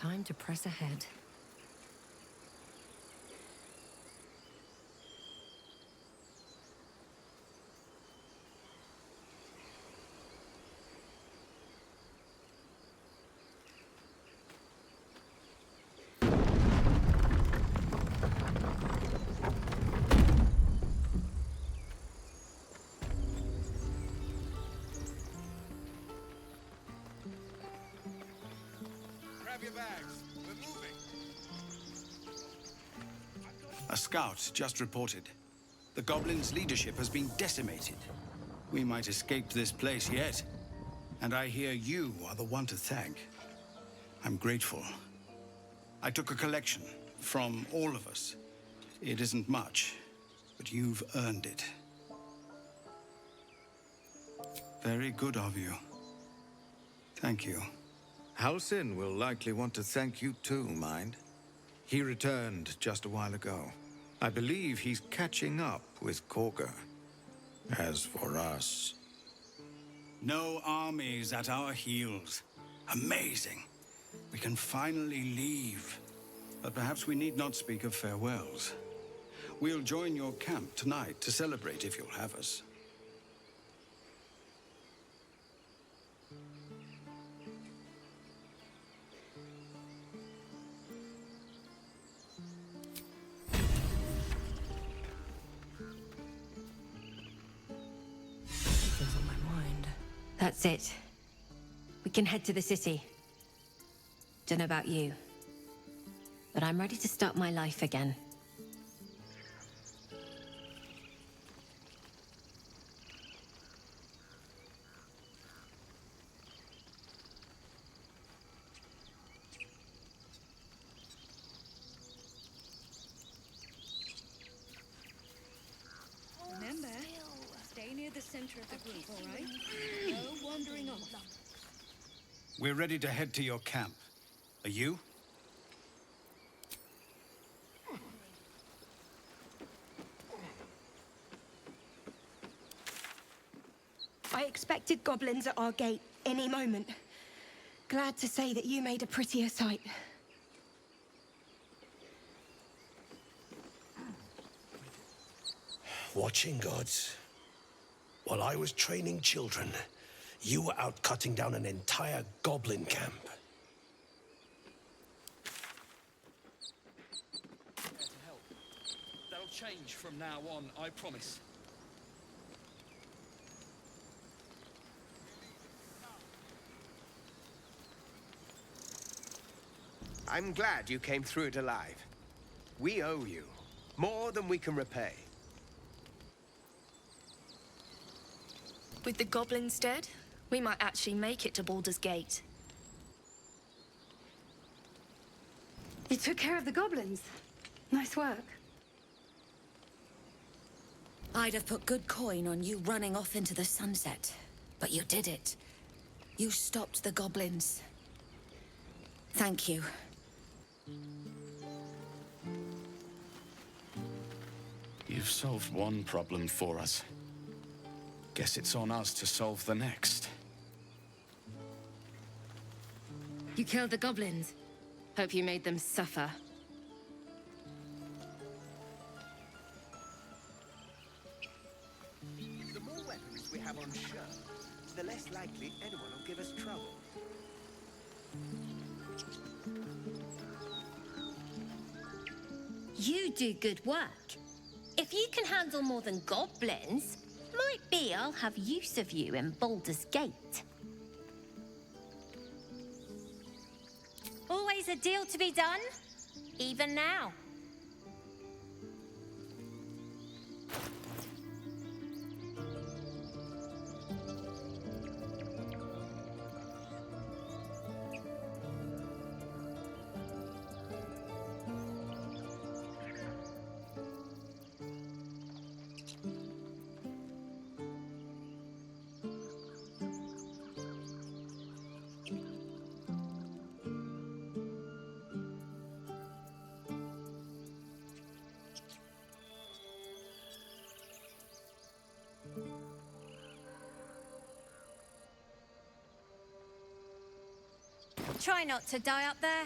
Time to press ahead. Grab your bags. We're moving. A scout just reported. The goblins' leadership has been decimated. We might escape this place yet. And I hear you are the one to thank. I'm grateful. I took a collection from all of us. It isn't much, but you've earned it. Very good of you. Thank you. Halsin will likely want to thank you too, mind. He returned just a while ago. I believe he's catching up with Korga. As for us... No armies at our heels. Amazing. We can finally leave. But perhaps we need not speak of farewells. We'll join your camp tonight to celebrate if you'll have us. Something's on my mind. That's it. We can head to the city. Don't know about you, but I'm ready to start my life again. Remember, stay near the center of the group, all right? No wandering off. We're ready to head to your camp. Are you? I expected goblins at our gate any moment. Glad to say that you made a prettier sight. Watching gods. While I was training children, you were out cutting down an entire goblin camp. There to help. That'll change from now on, I promise. I'm glad you came through it alive. We owe you more than we can repay. With the goblins dead, we might actually make it to Baldur's Gate. You took care of the goblins. Nice work. I'd have put good coin on you running off into the sunset, but you did it. You stopped the goblins. Thank you. You've solved one problem for us. Guess it's on us to solve the next. You killed the goblins. Hope you made them suffer. The more weapons we have on show, the less likely anyone will give us trouble. You do good work. If you can handle more than goblins, might be I'll have use of you in Baldur's Gate. Always a deal to be done, even now. Try not to die up there.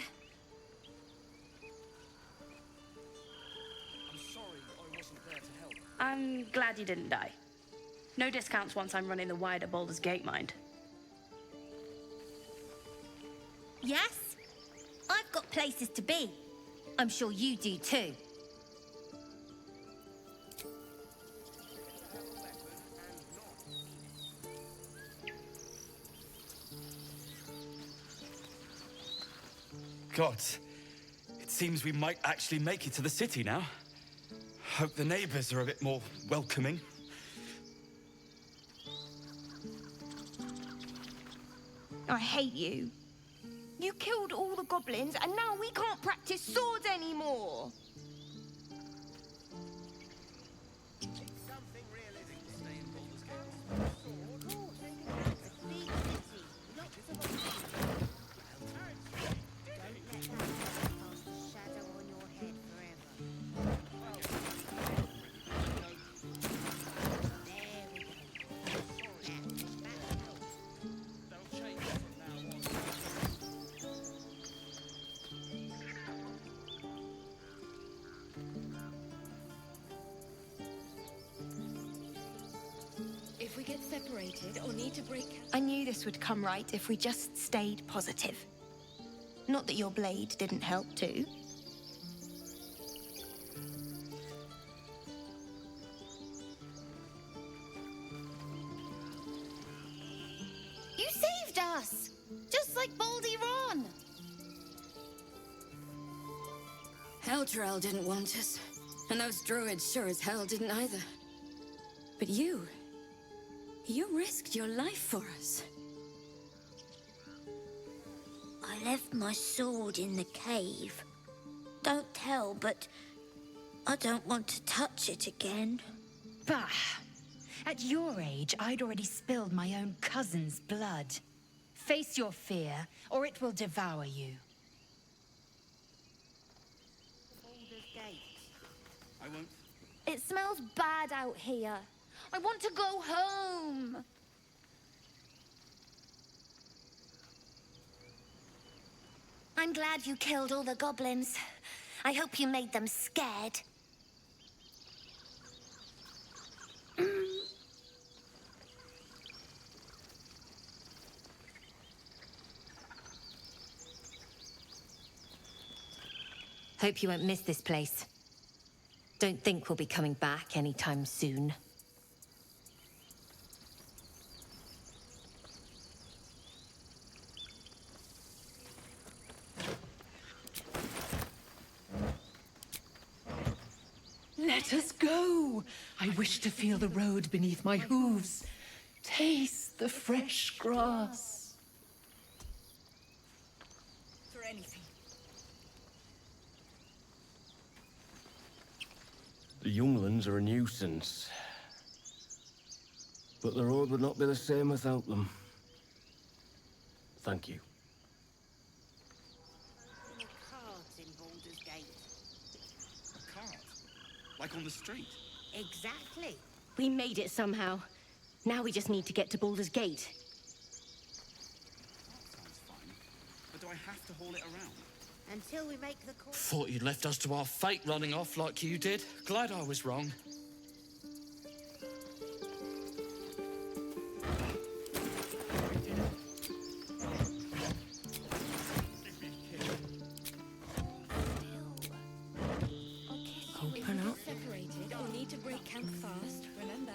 I'm glad you didn't die. No discounts once I'm running the wider Baldur's Gate, mind. Yes? I've got places to be. I'm sure you do too. God, it seems we might actually make it to the city now. Hope the neighbors are a bit more welcoming. I hate you. You killed all the goblins, and now we can't practice swords anymore. If we get separated or need to break... I knew this would come right if we just stayed positive. Not that your blade didn't help too. You saved us! Just like Baldur Ron! Elturel didn't want us, and those druids sure as hell didn't either. But you risked your life for us. I left my sword in the cave. Don't tell, but I don't want to touch it again. Bah! At your age, I'd already spilled my own cousin's blood. Face your fear, or it will devour you. I won't. It smells bad out here. I want to go home. I'm glad you killed all the goblins. I hope you made them scared. Hope you won't miss this place. Don't think we'll be coming back anytime soon. Let us go! I wish to feel the road beneath my hooves. Taste the fresh grass. For anything. The younglings are a nuisance. But the road would not be the same without them. Thank you. A cart? Like on the street? Exactly. We made it somehow. Now we just need to get to Baldur's Gate. That sounds fine. But do I have to haul it around? Until we make the call. Thought you'd left us to our fate running off like you did. Glad I was wrong. Open up. Separated or need to break camp fast, remember,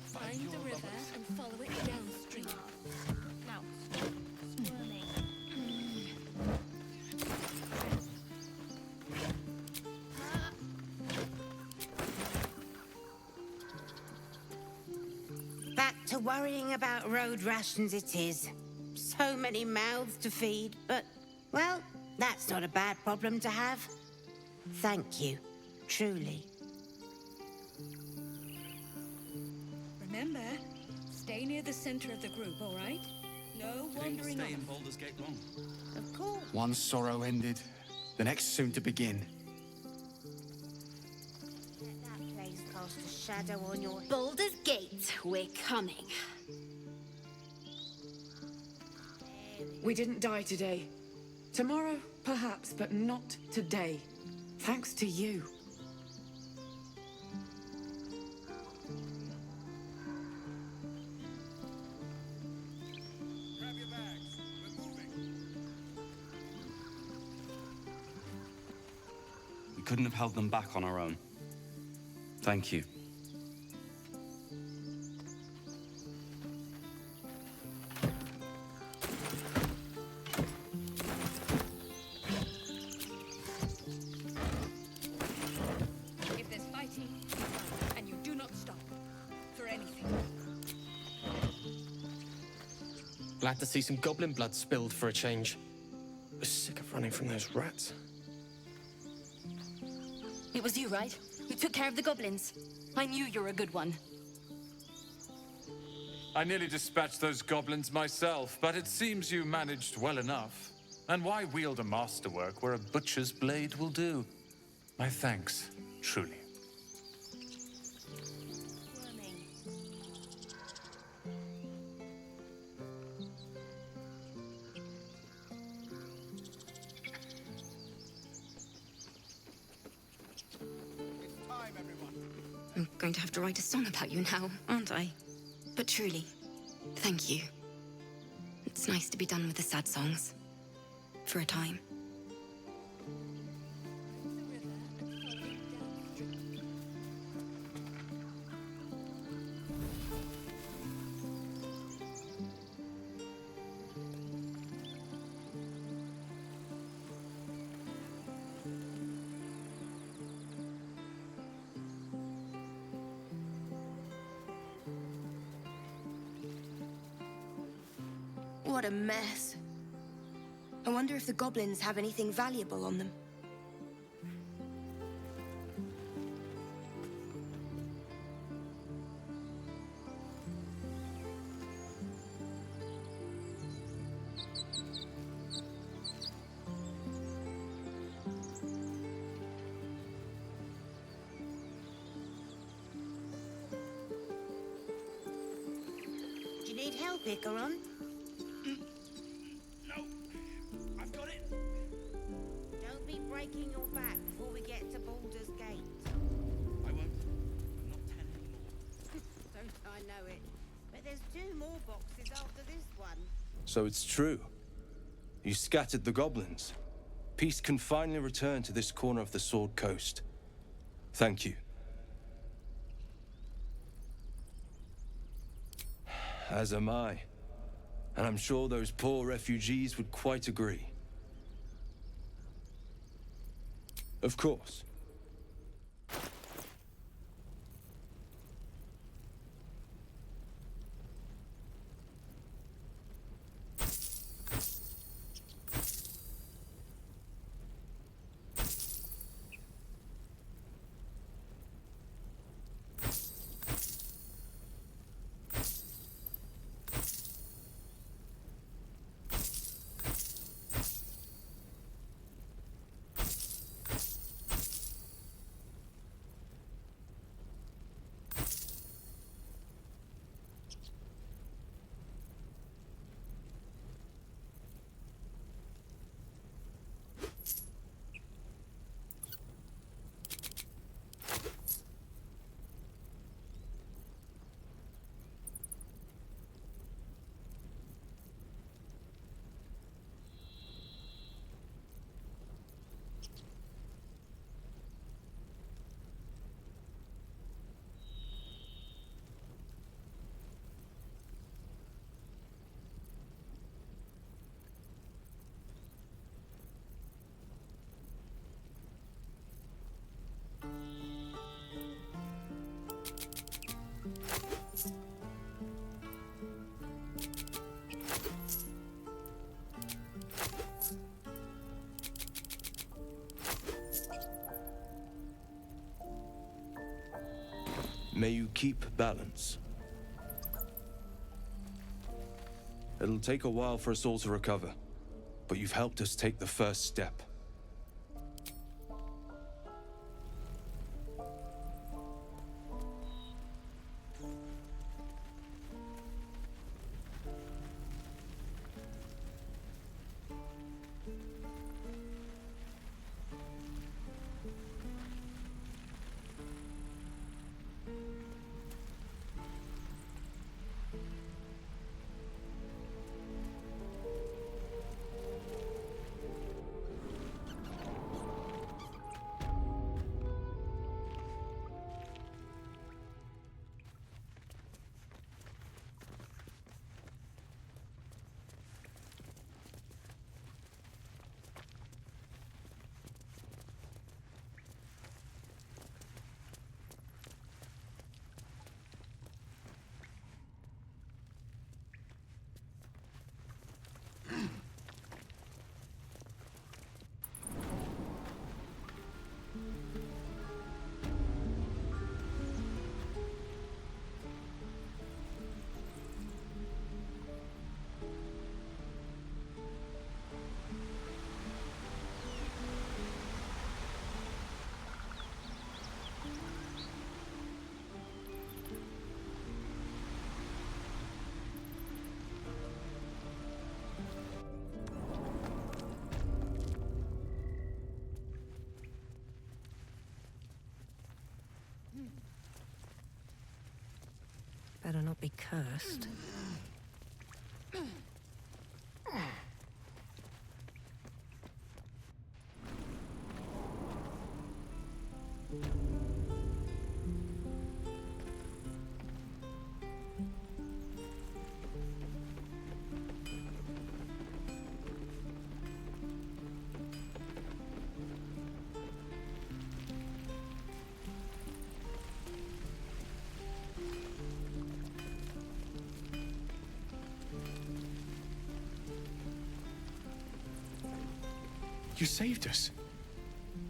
find the river and follow it downstream. Now, squirming. Back to worrying about road rations it is. So many mouths to feed, but, well, that's not a bad problem to have. Thank you, truly. Remember, stay near the center of the group, all right? No wandering Stay in off. Baldur's Gate long. Of course. One sorrow ended, the next soon to begin. Let that place cast a shadow on your head. Baldur's Gate, we're coming. We didn't die today. Tomorrow, perhaps, but not today. Thanks to you. couldn't have held them back on our own. Thank you. If there's fighting, and you do not stop for anything. Glad to see some goblin blood spilled for a change. Was sick of running from those rats. It was you, right? Who took care of the goblins? I knew you were a good one. I nearly dispatched those goblins myself, but it seems you managed well enough. And why wield a masterwork where a butcher's blade will do? My thanks, truly. I'm going to have to write a song about you now, aren't I? But truly, thank you. It's nice to be done with the sad songs. For a time. What a mess. I wonder if the goblins have anything valuable on them. Do you need help, Icaron? Breaking your back before we get to Baldur's Gate. I won't. I'm not 10 anymore. Don't I know it? But there's 2 more boxes after this one. So it's true. You scattered the goblins. Peace can finally return to this corner of the Sword Coast. Thank you. As am I. And I'm sure those poor refugees would quite agree. Of course. May you keep balance. It'll take a while for us all to recover, but you've helped us take the first step. be cursed. You saved us.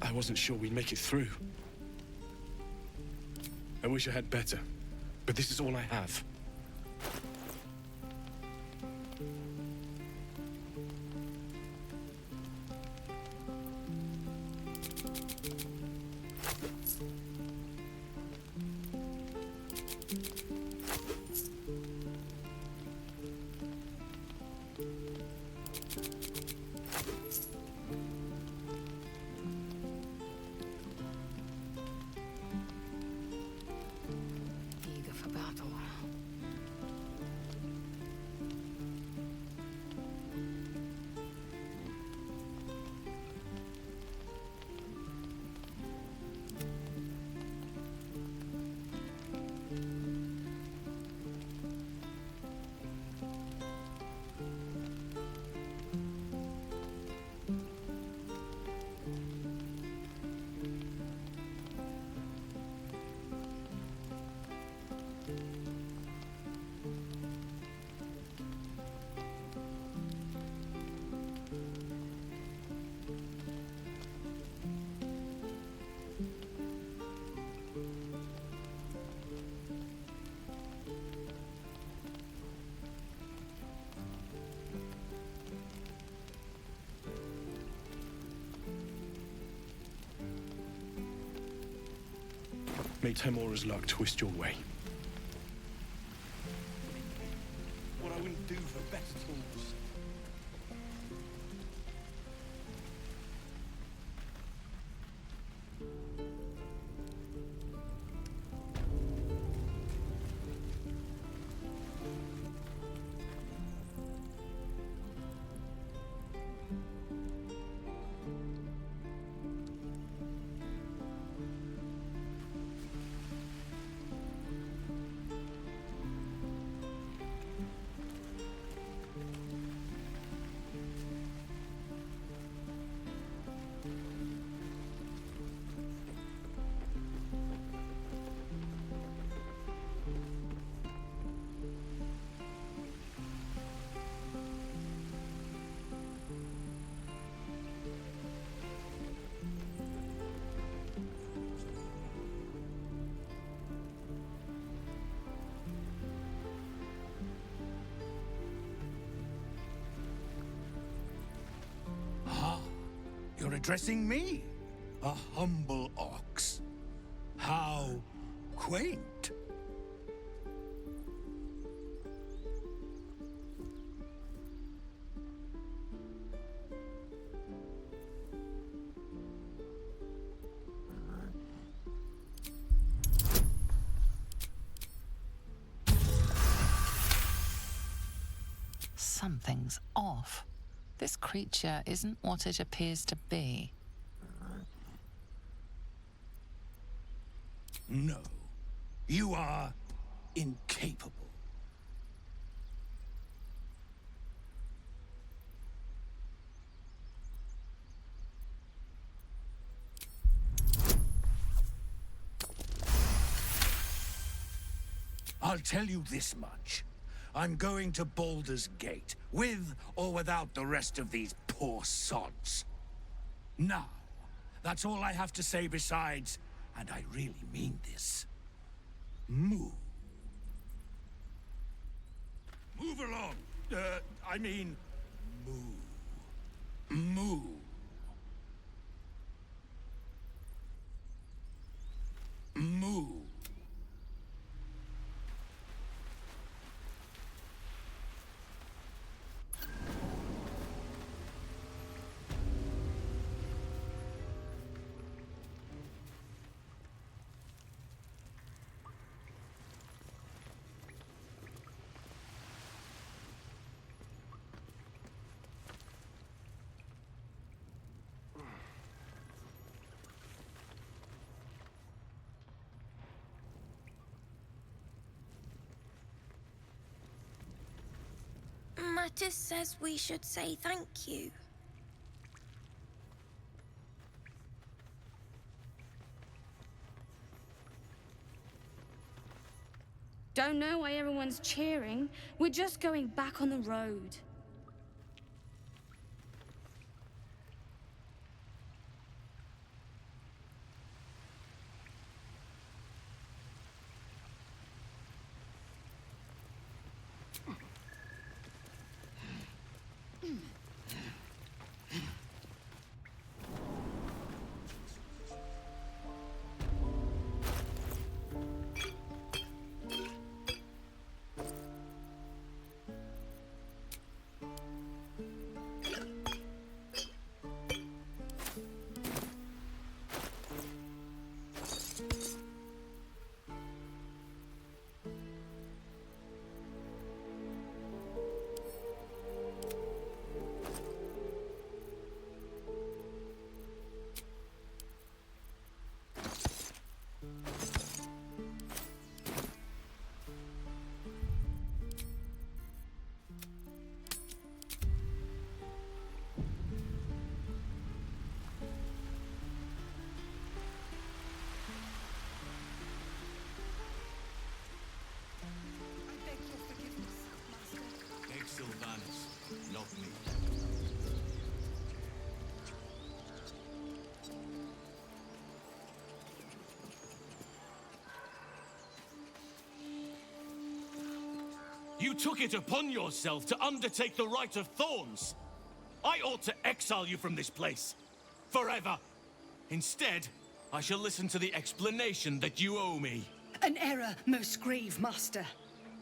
I wasn't sure we'd make it through. I wish I had better, but this is all I have. Eager for battle. May Temora's luck twist your way. What I wouldn't do for better tools. You're addressing me, a humble ox. How quaint. Something's off. This creature isn't what it appears to be. No, you are incapable. I'll tell you this much. I'm going to Baldur's Gate, with or without the rest of these poor sods. Now, that's all I have to say besides, and I really mean this. Move. Move along. I mean, move. Move. Move. Mattis says we should say thank you. Don't know why everyone's cheering. We're just going back on the road. Take Sylvanus, not me. You took it upon yourself to undertake the Rite of Thorns. I ought to exile you from this place. Forever. Instead, I shall listen to the explanation that you owe me. An error, most grave, master.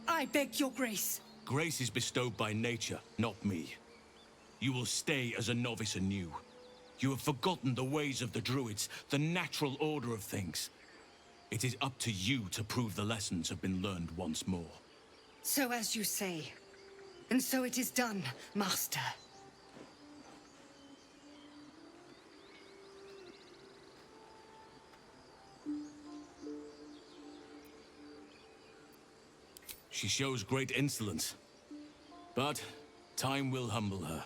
I beg your grace. Grace is bestowed by nature, not me. You will stay as a novice anew. You have forgotten the ways of the Druids, the natural order of things. It is up to you to prove the lessons have been learned once more. So as you say. And so it is done, master. She shows great insolence. But time will humble her.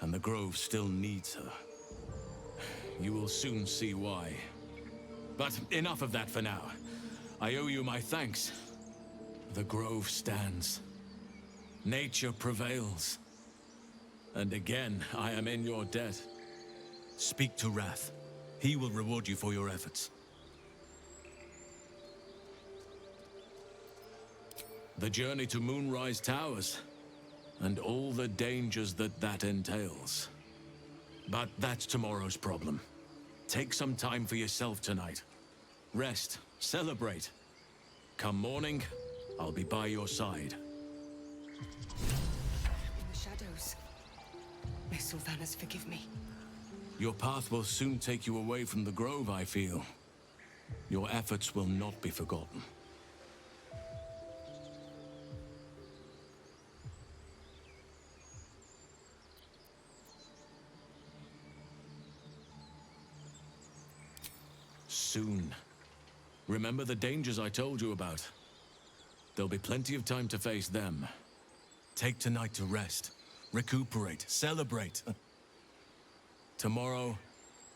And the Grove still needs her. You will soon see why. But enough of that for now. I owe you my thanks. The Grove stands. Nature prevails. And again, I am in your debt. Speak to Wrath. He will reward you for your efforts. The journey to Moonrise Towers, and all the dangers that entails. But that's tomorrow's problem. Take some time for yourself tonight. Rest, celebrate. Come morning, I'll be by your side. In the shadows. May Sylvanus forgive me. Your path will soon take you away from the Grove, I feel. Your efforts will not be forgotten. Soon. Remember the dangers I told you about. There'll be plenty of time to face them. Take tonight to rest, recuperate, celebrate. Tomorrow,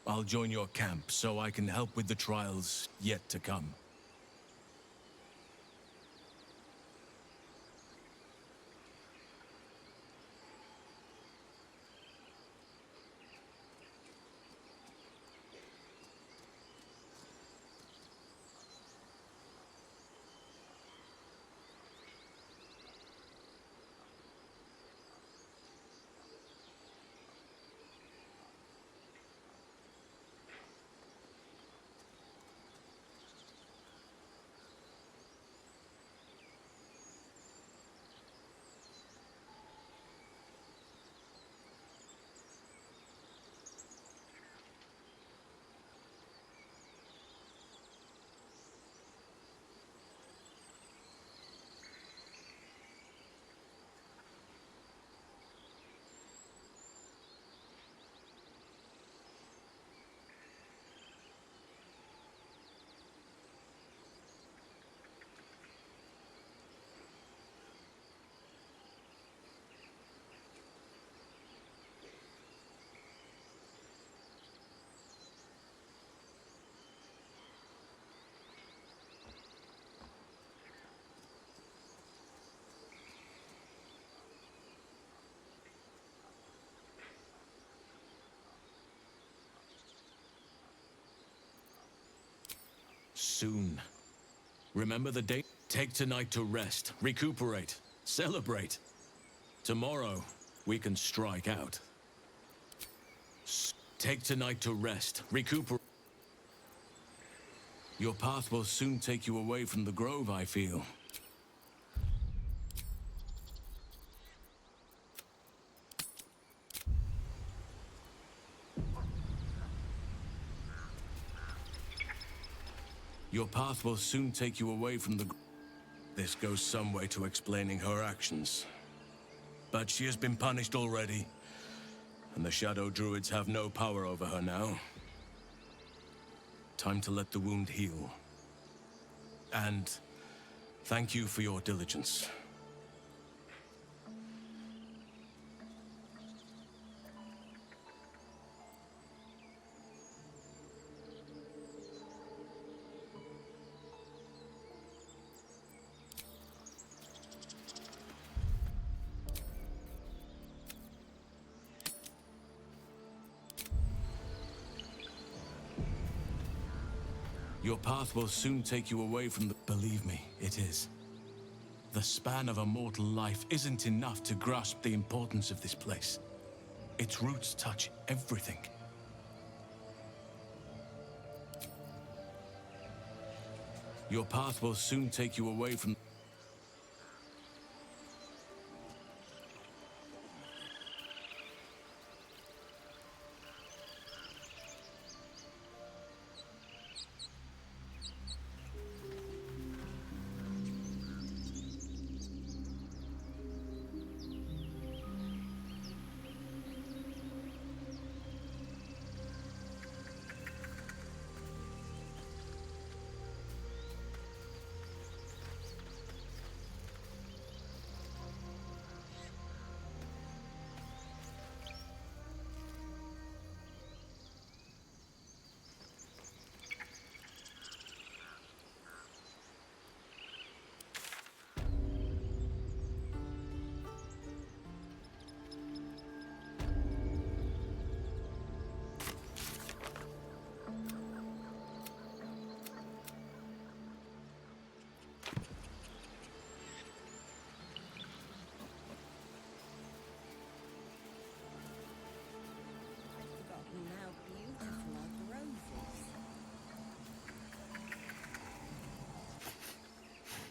I'll join your camp so I can help with the trials yet to come. soon. Remember the date? Take tonight to rest, recuperate, celebrate. Tomorrow, we can strike out. Take tonight to rest, recuperate. Your path will soon take you away from the grove, I feel. Your path will soon take you away from the... This goes some way to explaining her actions. But she has been punished already, and the Shadow Druids have no power over her now. Time to let the wound heal. And thank you for your diligence. Your path will soon take you away from the... Believe me, it is. The span of a mortal life isn't enough to grasp the importance of this place. Its roots touch everything. Your path will soon take you away from...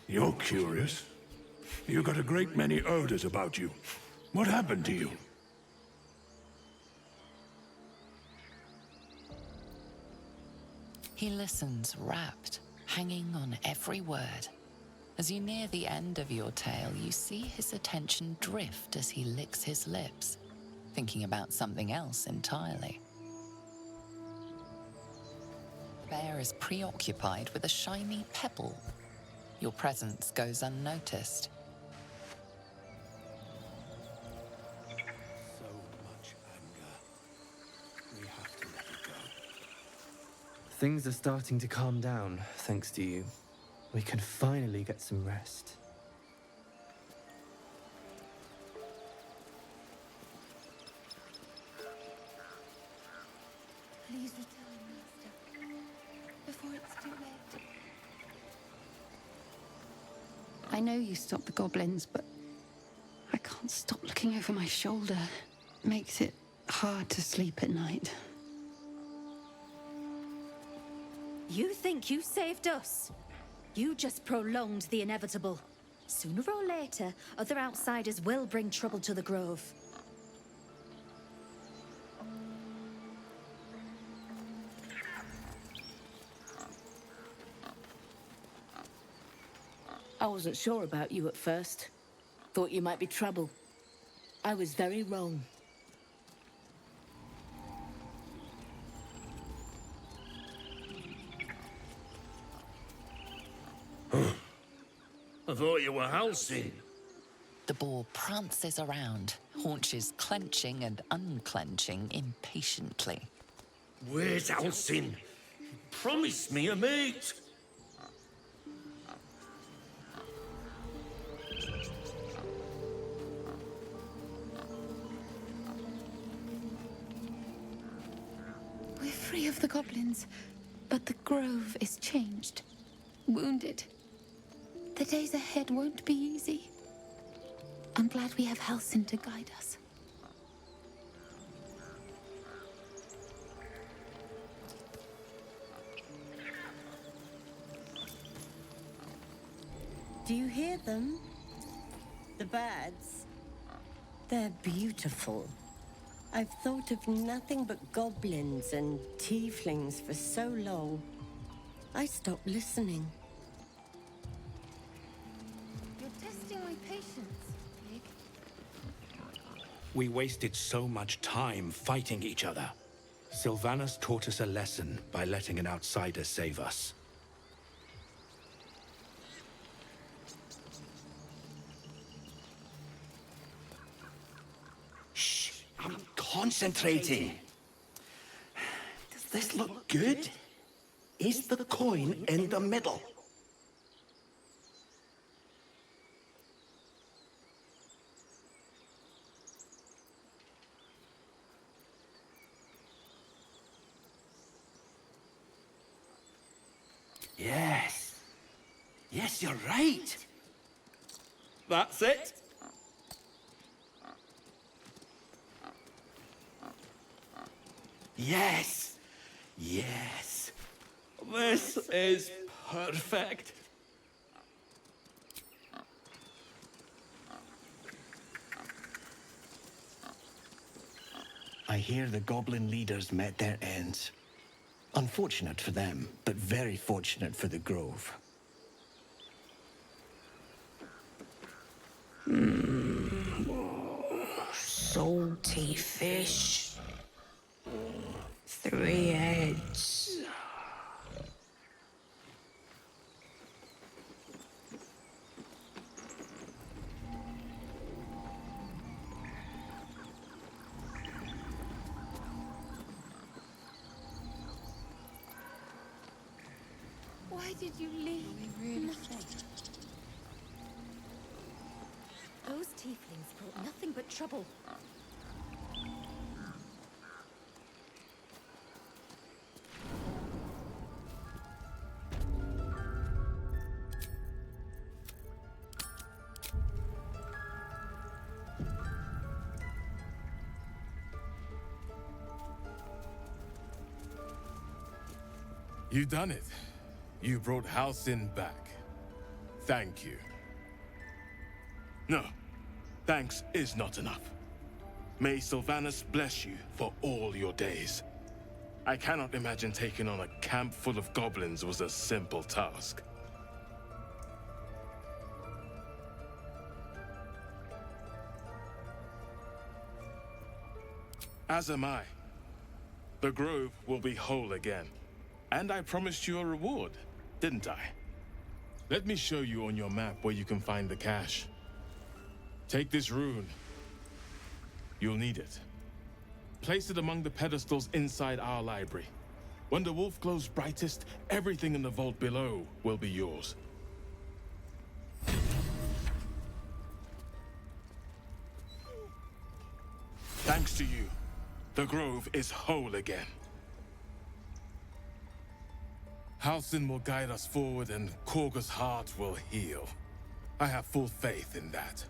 You're curious. You got a great many odors about you. What happened to you? He listens, rapt, hanging on every word. As you near the end of your tale, you see his attention drift as he licks his lips, thinking about something else entirely. The bear is preoccupied with a shiny pebble. Your presence goes unnoticed. So much anger. We have to let it go. Things are starting to calm down, thanks to you. We can finally get some rest. Please return, Master, before it's too late. I know you stopped the goblins, but I can't stop looking over my shoulder. It makes it hard to sleep at night. You think you saved us? You just prolonged the inevitable. Sooner or later, other outsiders will bring trouble to the Grove. I wasn't sure about you at first. Thought you might be trouble. I was very wrong. I thought you were Halcyon. The boar prances around, haunches clenching and unclenching impatiently. Where's Halcyon? Promise me a mate. We're free of the goblins, But the grove is changed, wounded. The days ahead won't be easy. I'm glad we have Halsin to guide us. Do you hear them? The birds? They're beautiful. I've thought of nothing but goblins and tieflings for so long. I stopped listening. You're testing my patience, Pig. We wasted so much time fighting each other. Sylvanas taught us a lesson by letting an outsider save us. I'm concentrating. Does this look good? Is the coin in the middle? Yes. Yes, you're right. That's it. Yes! Yes! This is perfect! I hear the goblin leaders met their ends. Unfortunate for them, but very fortunate for the grove. Salty fish. 3 heads. Why did you leave? Nothing. Those tieflings brought nothing but trouble. You done it. You brought Halsin back. Thank you. No, thanks is not enough. May Sylvanas bless you for all your days. I cannot imagine taking on a camp full of goblins was a simple task. As am I. The grove will be whole again. And I promised you a reward, didn't I? Let me show you on your map where you can find the cache. Take this rune. You'll need it. Place it among the pedestals inside our library. When the wolf glows brightest, everything in the vault below will be yours. Thanks to you, the grove is whole again. Halsin will guide us forward and Korga's heart will heal. I have full faith in that.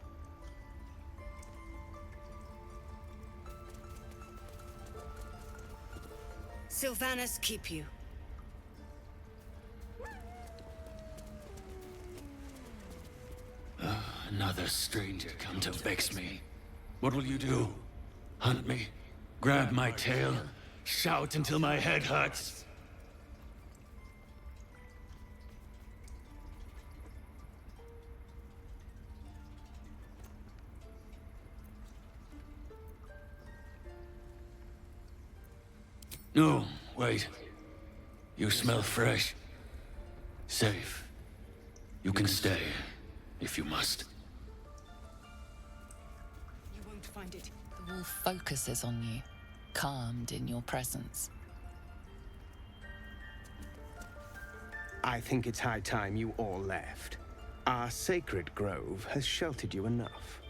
Sylvanas keep you. Another stranger come to vex me. What will you do? Hunt me? Grab my tail? Shout until my head hurts? No, wait. You smell fresh. Safe. You can stay, if you must. You won't find it. The wolf focuses on you, calmed in your presence. I think it's high time you all left. Our sacred grove has sheltered you enough.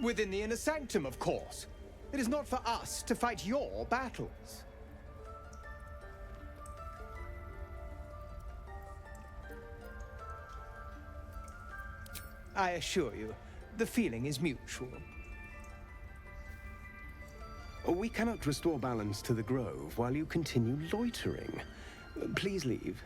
Within the inner sanctum, of course. It is not for us to fight your battles. I assure you, the feeling is mutual. We cannot restore balance to the grove while you continue loitering. Please leave.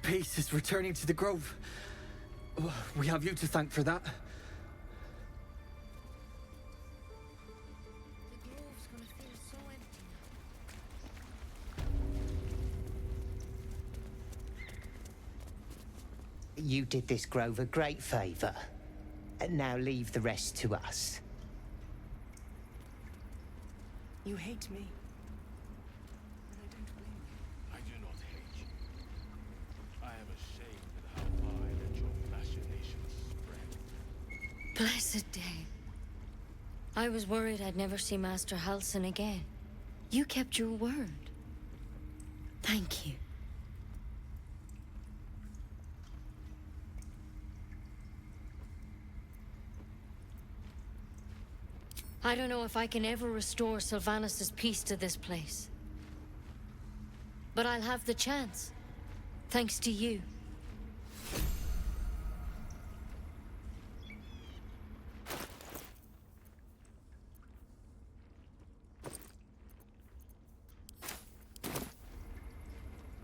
Peace is returning to the grove. Oh, we have you to thank for that. You did this grove a great favor. And now leave the rest to us. You hate me. I do not hate you. I am ashamed at how far that your machinations spread. Blessed day. I was worried I'd never see Master Halsin again. You kept your word. Thank you. I don't know if I can ever restore Sylvanus' peace to this place. But I'll have the chance. Thanks to you.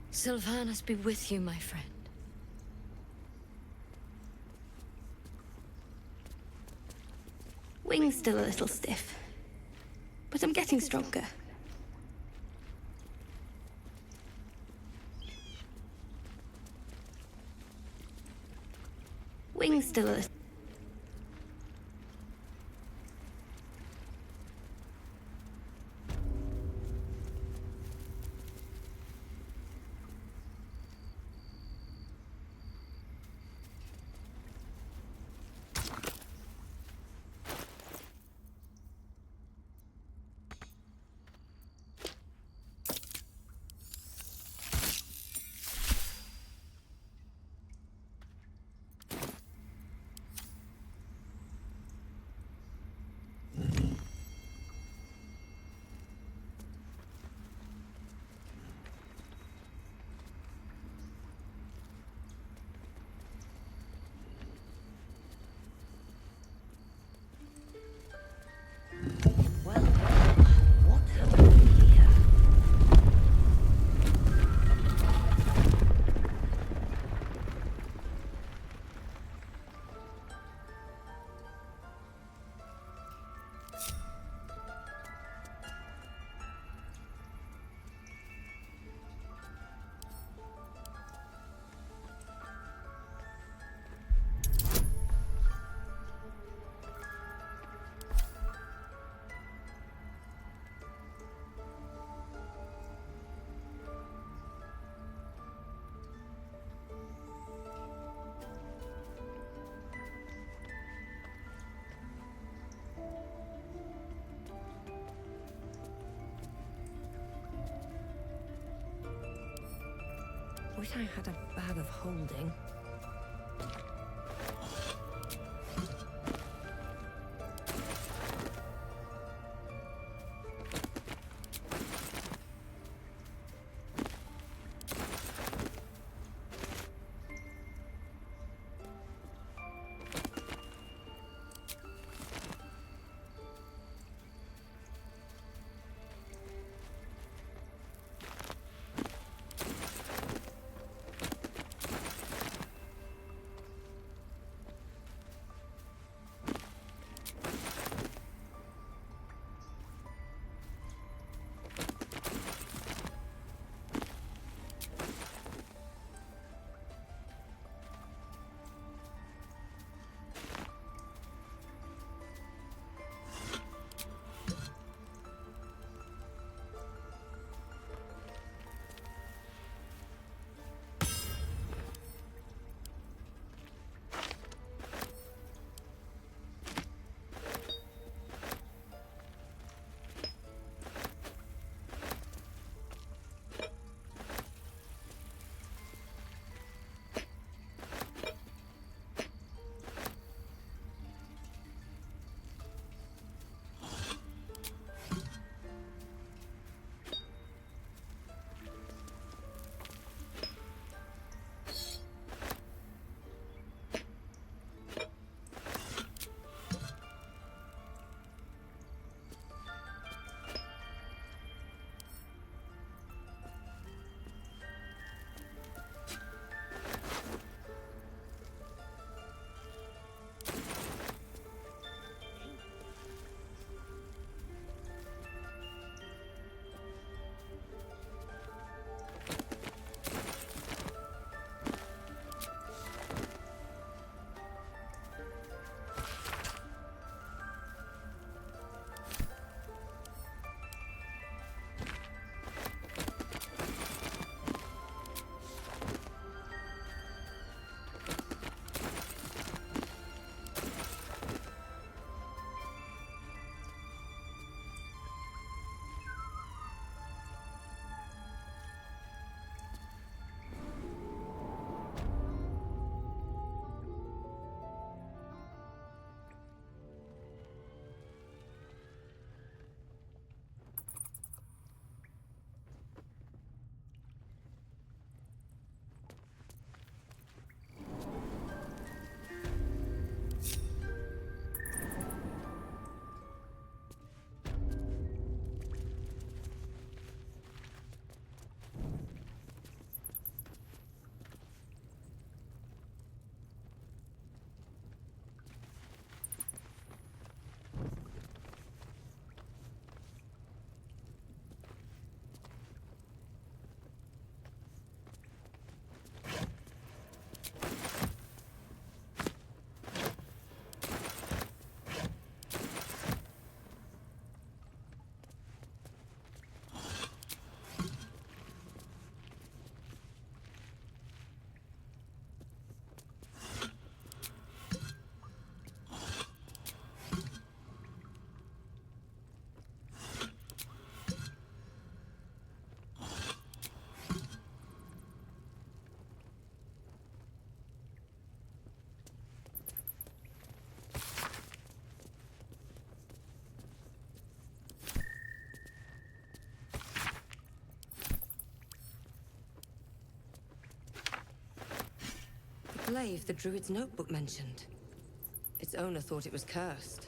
Sylvanus be with you, my friend. Wing's still a little stiff, but I'm getting stronger. Wing's still a little... Wish I had a bag of holding. glaive the druid's notebook mentioned. Its owner thought it was cursed.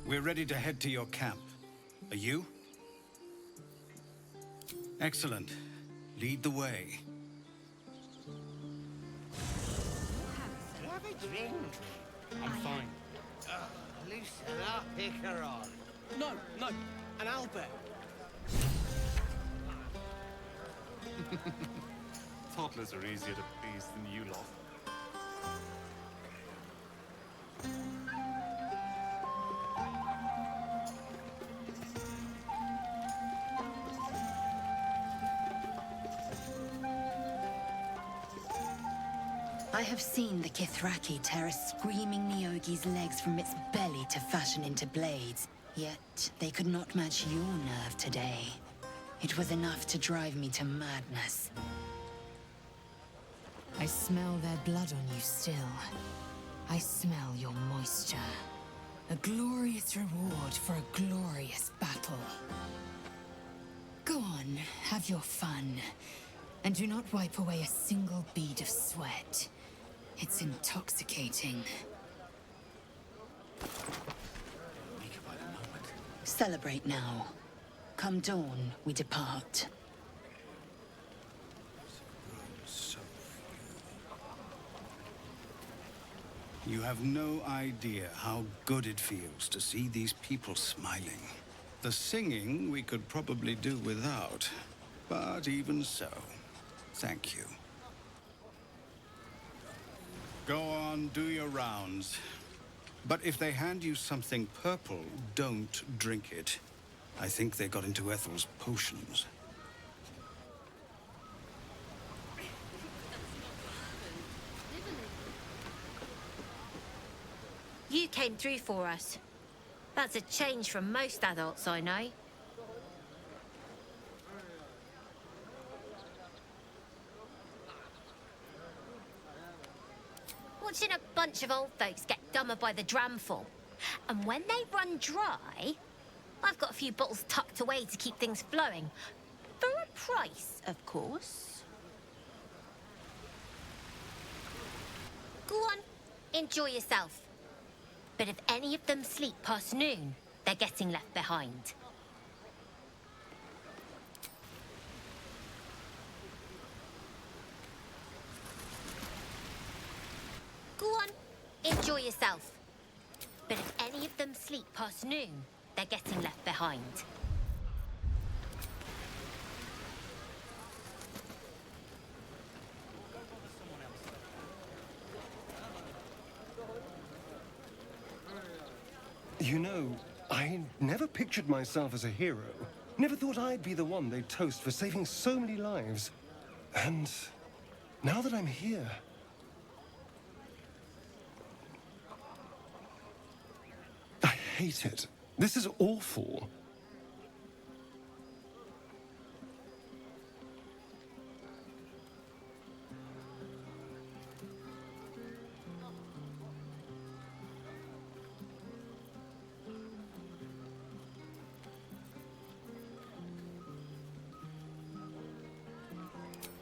We're ready to head to your camp. Are you? Excellent. Lead the way. Have a drink. I'm fine. Loosen up, Icaron. No, an owlbear. Toddlers are easier to please than you lot. I have seen the Kithraki tear a screaming Neogi's legs from its belly to fashion into blades. Yet they could not match your nerve today. It was enough to drive me to madness. I smell their blood on you still. I smell your moisture. A glorious reward for a glorious battle. Go on, have your fun. And do not wipe away a single bead of sweat. It's intoxicating. Celebrate now. Come dawn, we depart. You have no idea how good it feels to see these people smiling. The singing we could probably do without, but even so, thank you. Go on, do your rounds. But if they hand you something purple, don't drink it. I think they got into Ethel's potions. You came through for us. That's a change from most adults I know. Watching a bunch of old folks get dumber by the dramful. And when they run dry, I've got a few bottles tucked away to keep things flowing. For a price, of course. Go on, enjoy yourself. But if any of them sleep past noon, they're getting left behind. Go on, enjoy yourself. But if any of them sleep past noon, they're getting left behind. You know, I never pictured myself as a hero. Never thought I'd be the one they'd toast for saving so many lives. And now that I'm here... I hate it. This is awful.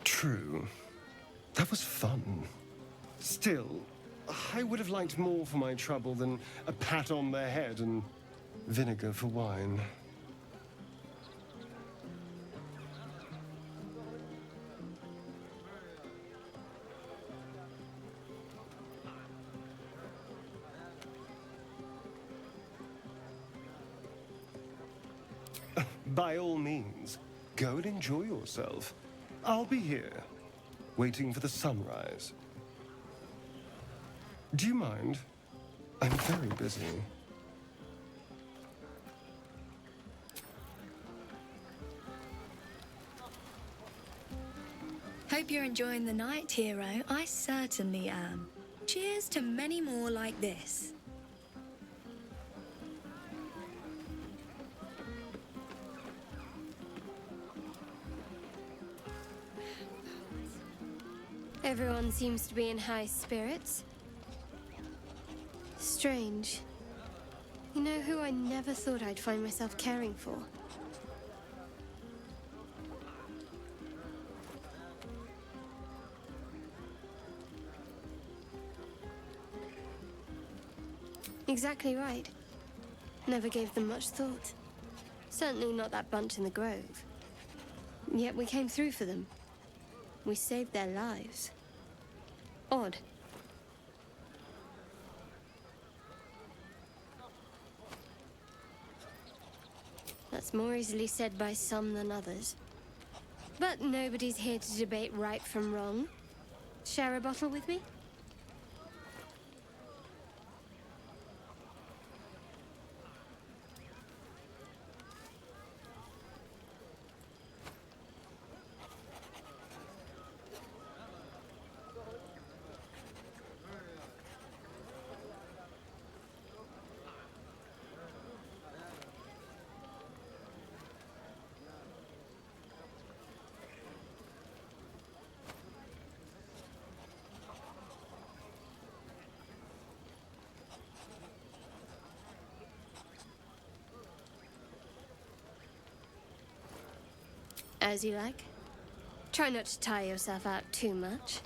True. That was fun. Still, I would have liked more for my trouble than a pat on the head and vinegar for wine. By all means, go and enjoy yourself. I'll be here, waiting for the sunrise. Do you mind? I'm very busy. Hope you're enjoying the night, hero. I certainly am. Cheers to many more like this. Everyone seems to be in high spirits. Strange. You know who I never thought I'd find myself caring for? Exactly right. Never gave them much thought. Certainly not that bunch in the grove. Yet we came through for them. We saved their lives. Odd. That's more easily said by some than others. But nobody's here to debate right from wrong. Share a bottle with me? As you like. Try not to tire yourself out too much.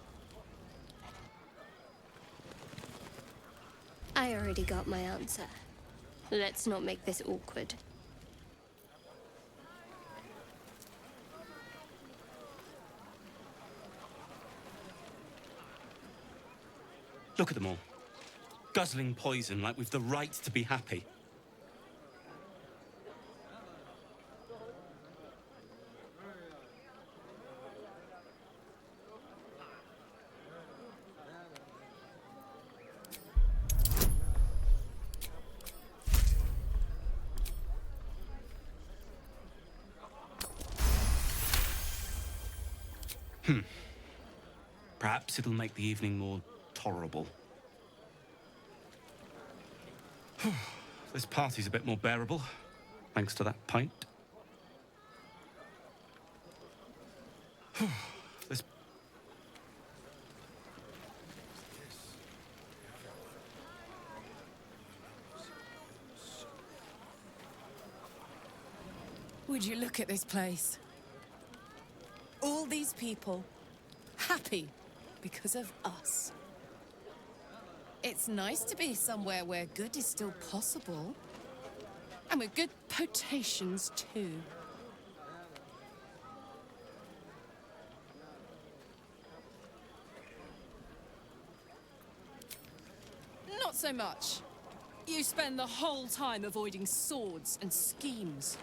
I already got my answer. Let's not make this awkward. Look at them all. Guzzling poison like we've the right to be happy. Perhaps it'll make the evening more tolerable. This party's a bit more bearable, thanks to that pint. This... Would you look at this place? All these people, happy because of us. It's nice to be somewhere where good is still possible. And with good potations, too. Not so much. You spend the whole time avoiding swords and schemes.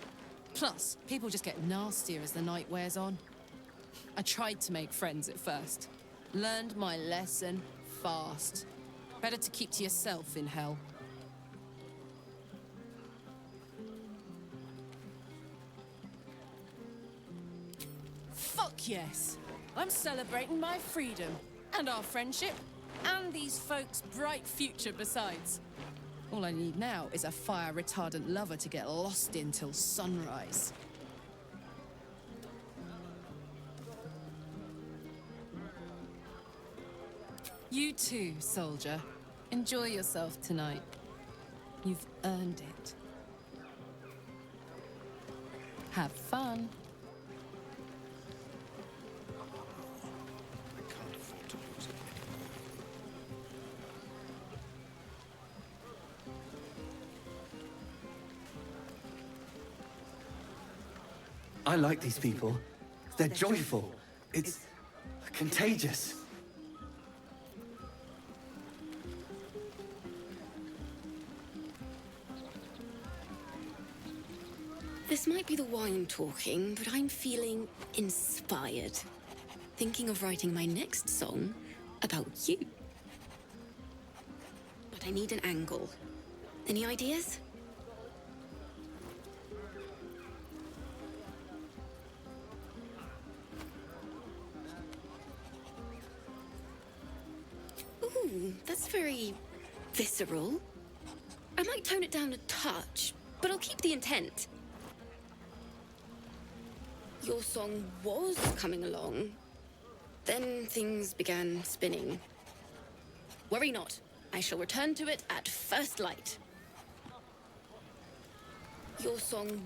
Plus, people just get nastier as the night wears on. I tried to make friends at first. Learned my lesson fast. Better to keep to yourself in hell. Fuck yes! I'm celebrating my freedom, and our friendship, and these folks' bright future besides. All I need now is a fire-retardant lover to get lost in till sunrise. You too, soldier. Enjoy yourself tonight. You've earned it. Have fun. I can't afford to lose it. I like these people. They're joyful. It's contagious. This might be the wine talking, but I'm feeling inspired. Thinking of writing my next song about you. But I need an angle. Any ideas? Ooh, that's very visceral. I might tone it down a touch, but I'll keep the intent. Your song was coming along. Then things began spinning. Worry not. I shall return to it at first light. Your song...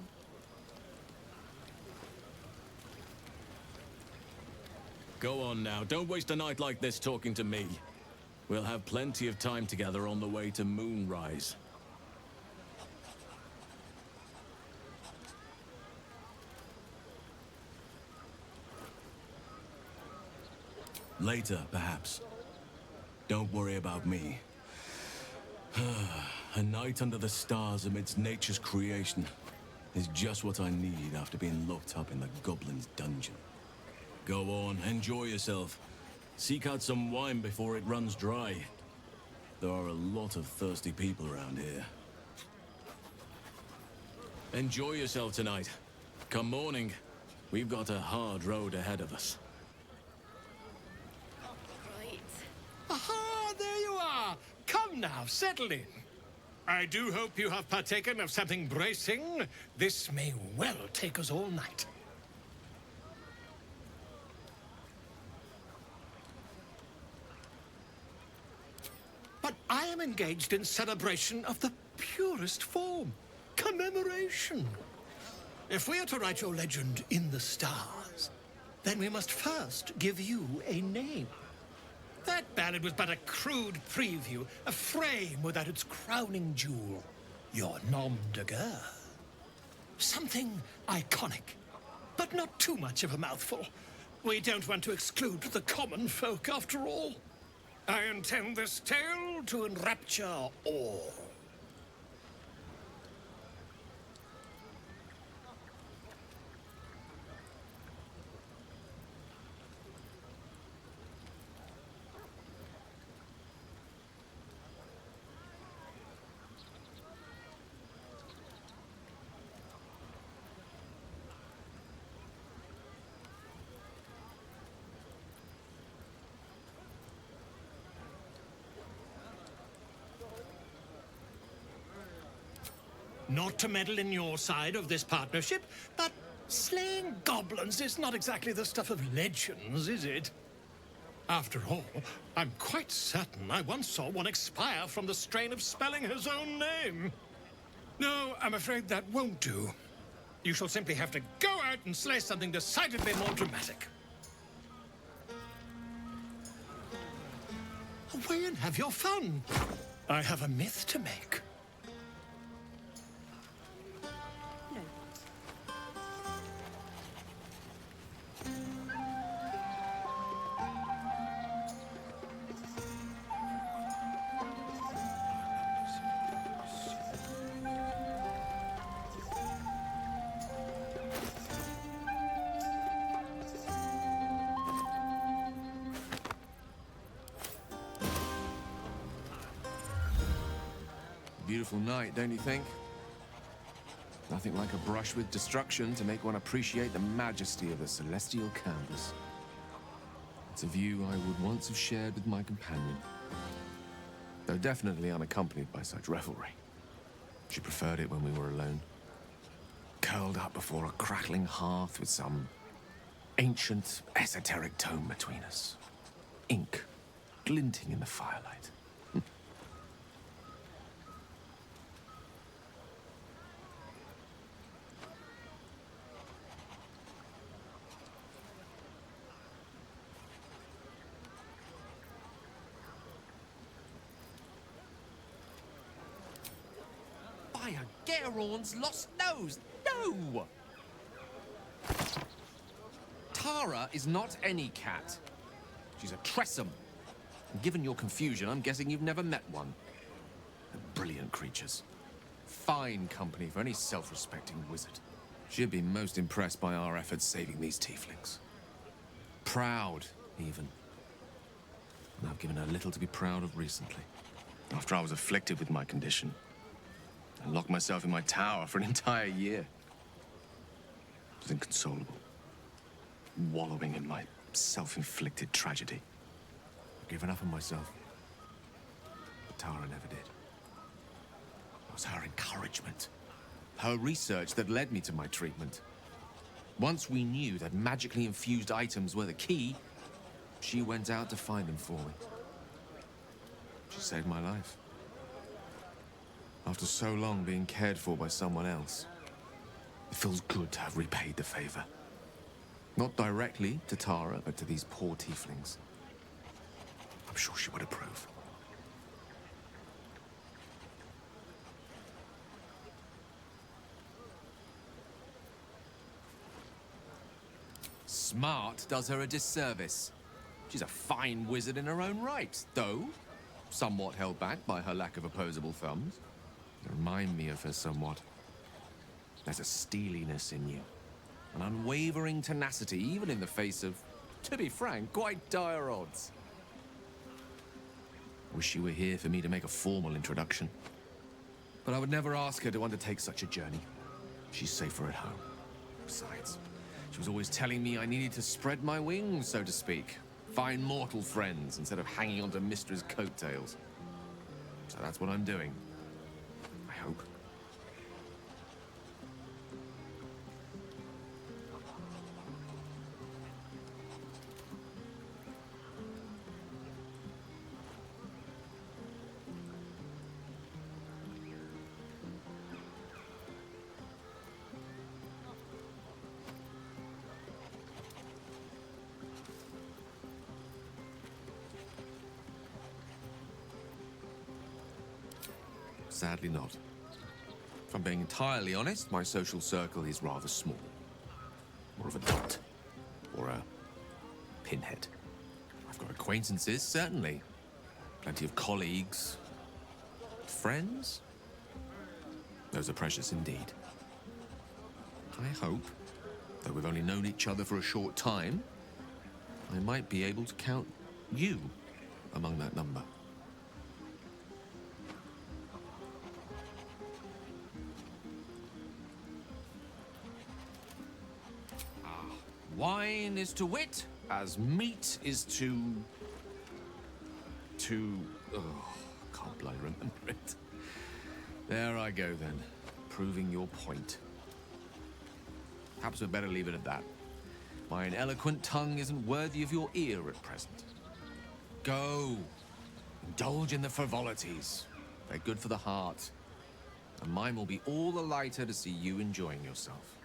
Go on now. Don't waste a night like this talking to me. We'll have plenty of time together on the way to Moonrise. Later, perhaps. Don't worry about me. A night under the stars amidst nature's creation is just what I need after being locked up in the goblin's dungeon. Go on, enjoy yourself. Seek out some wine before it runs dry. There are a lot of thirsty people around here. Enjoy yourself tonight. Come morning, we've got a hard road ahead of us. Aha, there you are! Come now, settle in. I do hope you have partaken of something bracing. This may well take us all night. But I am engaged in celebration of the purest form. Commemoration. If we are to write your legend in the stars, then we must first give you a name. That ballad was but a crude preview, a frame without its crowning jewel. Your nom de guerre. Something iconic, but not too much of a mouthful. We don't want to exclude the common folk, after all. I intend this tale to enrapture all. Not to meddle in your side of this partnership, but slaying goblins is not exactly the stuff of legends, is it? After all, I'm quite certain I once saw one expire from the strain of spelling his own name. No, I'm afraid that won't do. You shall simply have to go out and slay something decidedly more dramatic. Away and have your fun. I have a myth to make. Beautiful night, don't you think? Nothing like a brush with destruction to make one appreciate the majesty of the celestial canvas. It's a view I would once have shared with my companion, though definitely unaccompanied by such revelry. She preferred it when we were alone, curled up before a crackling hearth with some ancient, esoteric tome between us. Ink glinting in the firelight. By a Geraorn's lost nose! No! Tara is not any cat. She's a Tressum. And given your confusion, I'm guessing you've never met one. They're brilliant creatures. Fine company for any self-respecting wizard. She'd be most impressed by our efforts saving these tieflings. Proud, even. And I've given her little to be proud of recently. After I was afflicted with my condition, I locked myself in my tower for an entire year. I was inconsolable, wallowing in my self-inflicted tragedy. I'd given up on myself. But Tara never did. It was her encouragement, Her research that led me to my treatment. Once we knew that magically infused items were the key, she went out to find them for me. She saved my life. After so long being cared for by someone else, it feels good to have repaid the favor. Not directly to Tara, but to these poor tieflings. I'm sure she would approve. Smart does her a disservice. She's a fine wizard in her own right, though somewhat held back by her lack of opposable thumbs. You remind me of her somewhat. There's a steeliness in you, an unwavering tenacity, even in the face of, to be frank, quite dire odds. Wish you were here for me to make a formal introduction. But I would never ask her to undertake such a journey. She's safer at home. Besides, she was always telling me I needed to spread my wings, so to speak. Find mortal friends instead of hanging onto Mistra's coattails. So that's what I'm doing. I hope. Sadly not. If I'm being entirely honest, my social circle is rather small. More of a dot. Or a pinhead. I've got acquaintances, certainly. Plenty of colleagues. Friends? Those are precious indeed. I hope, though we've only known each other for a short time, I might be able to count you among that number. Wine is to wit, as meat is to... Oh, can't bloody remember it. There I go then, proving your point. Perhaps we'd better leave it at that. My ineloquent tongue isn't worthy of your ear at present. Go, indulge in the frivolities. They're good for the heart. And mine will be all the lighter to see you enjoying yourself.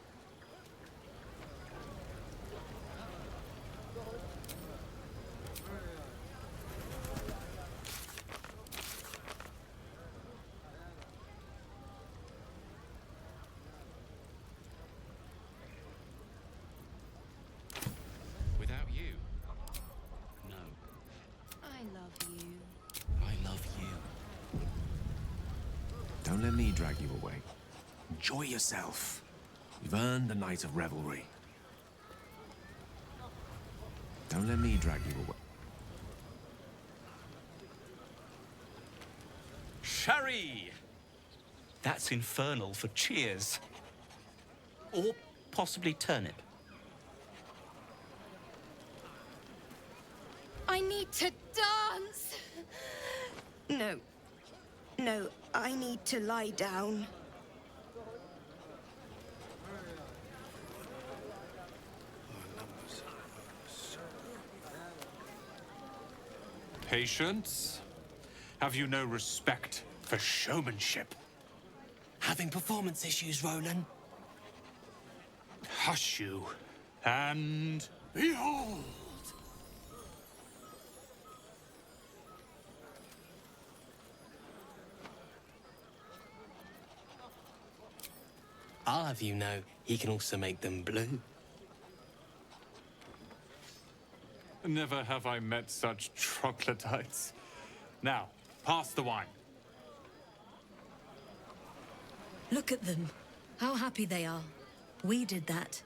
Without you? No. I love you. I love you. Don't let me drag you away. Enjoy yourself. You've earned a night of revelry. Don't let me drag you away. Sherry! That's infernal for cheers. Or possibly turnip. I need to dance! No. No, I need to lie down. Patience? Have you no respect for showmanship? Having performance issues, Roland? Hush you, and behold! I'll have you know, he can also make them blue. Never have I met such troglodytes. Now, pass the wine. Look at them. How happy they are. We did that.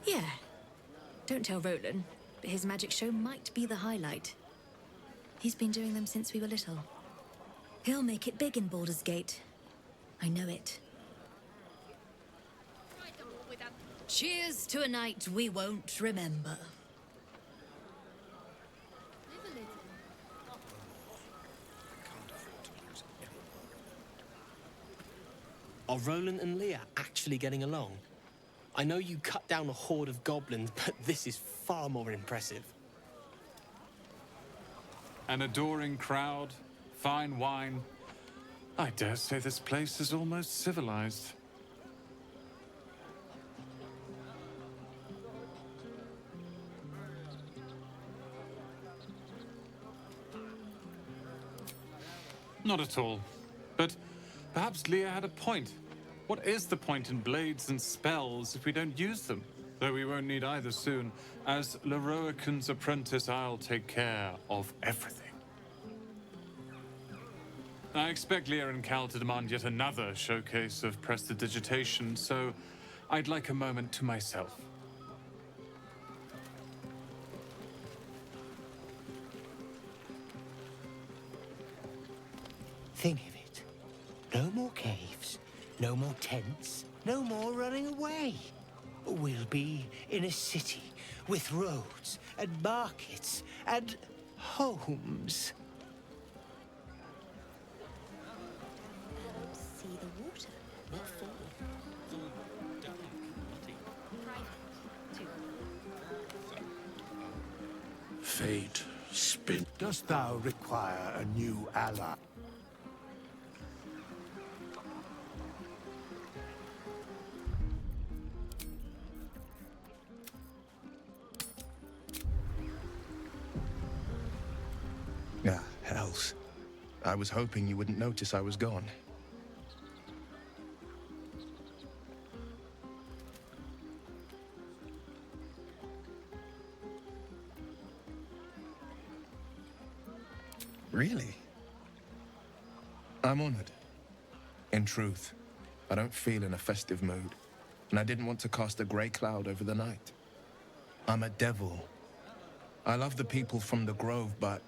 Yeah. Don't tell Roland, but his magic show might be the highlight. He's been doing them since we were little. He'll make it big in Baldur's Gate. I know it. Cheers to a night we won't remember. Are Roland and Leah actually getting along? I know you cut down a horde of goblins, but this is far more impressive. An adoring crowd, fine wine. I dare say this place is almost civilized. Not at all. But perhaps Leah had a point. What is the point in blades and spells if we don't use them? Though we won't need either soon. As Leroican's apprentice, I'll take care of everything. I expect Leah and Cal to demand yet another showcase of prestidigitation, so I'd like a moment to myself. Think of it. No more caves, no more tents, no more running away. We'll be in a city with roads and markets and homes. See the water. What for? Fate, spin. Dost thou require a new ally? Ah, hells. I was hoping you wouldn't notice I was gone. Really? I'm honored. In truth, I don't feel in a festive mood, and I didn't want to cast a grey cloud over the night. I'm a devil. I love the people from the Grove, but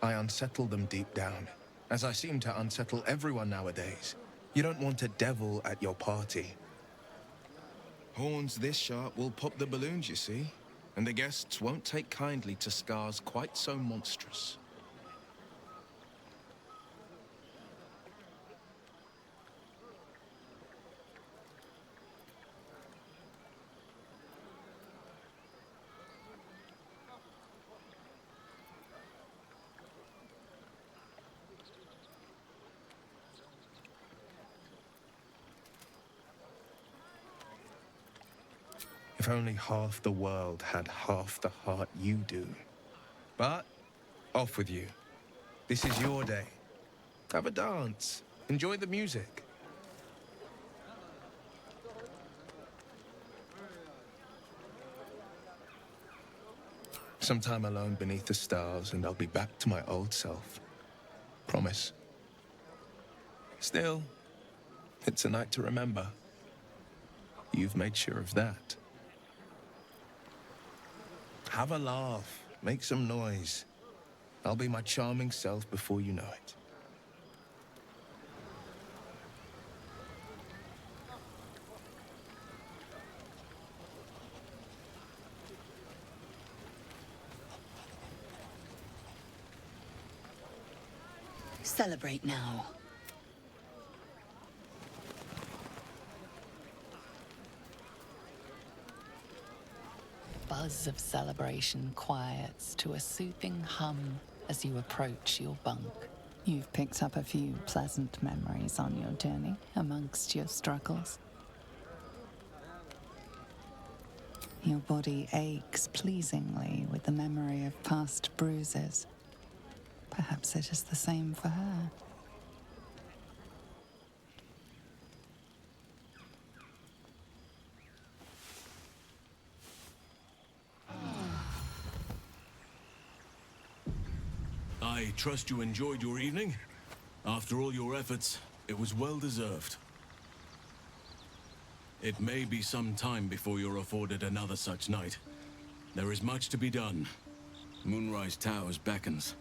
I unsettle them deep down, as I seem to unsettle everyone nowadays. You don't want a devil at your party. Horns this sharp will pop the balloons, you see, and the guests won't take kindly to scars quite so monstrous. If only half the world had half the heart you do. But, off with you. This is your day. Have a dance. Enjoy the music. Some time alone beneath the stars, and I'll be back to my old self. Promise. Still, it's a night to remember. You've made sure of that. Have a laugh. Make some noise. I'll be my charming self before you know it. Celebrate now. Buzz of celebration quiets to a soothing hum as you approach your bunk. You've picked up a few pleasant memories on your journey amongst your struggles. Your body aches pleasingly with the memory of past bruises. Perhaps it is the same for her. I trust you enjoyed your evening. After all your efforts, it was well deserved. It may be some time before you're afforded another such night. There is much to be done. Moonrise Towers beckons.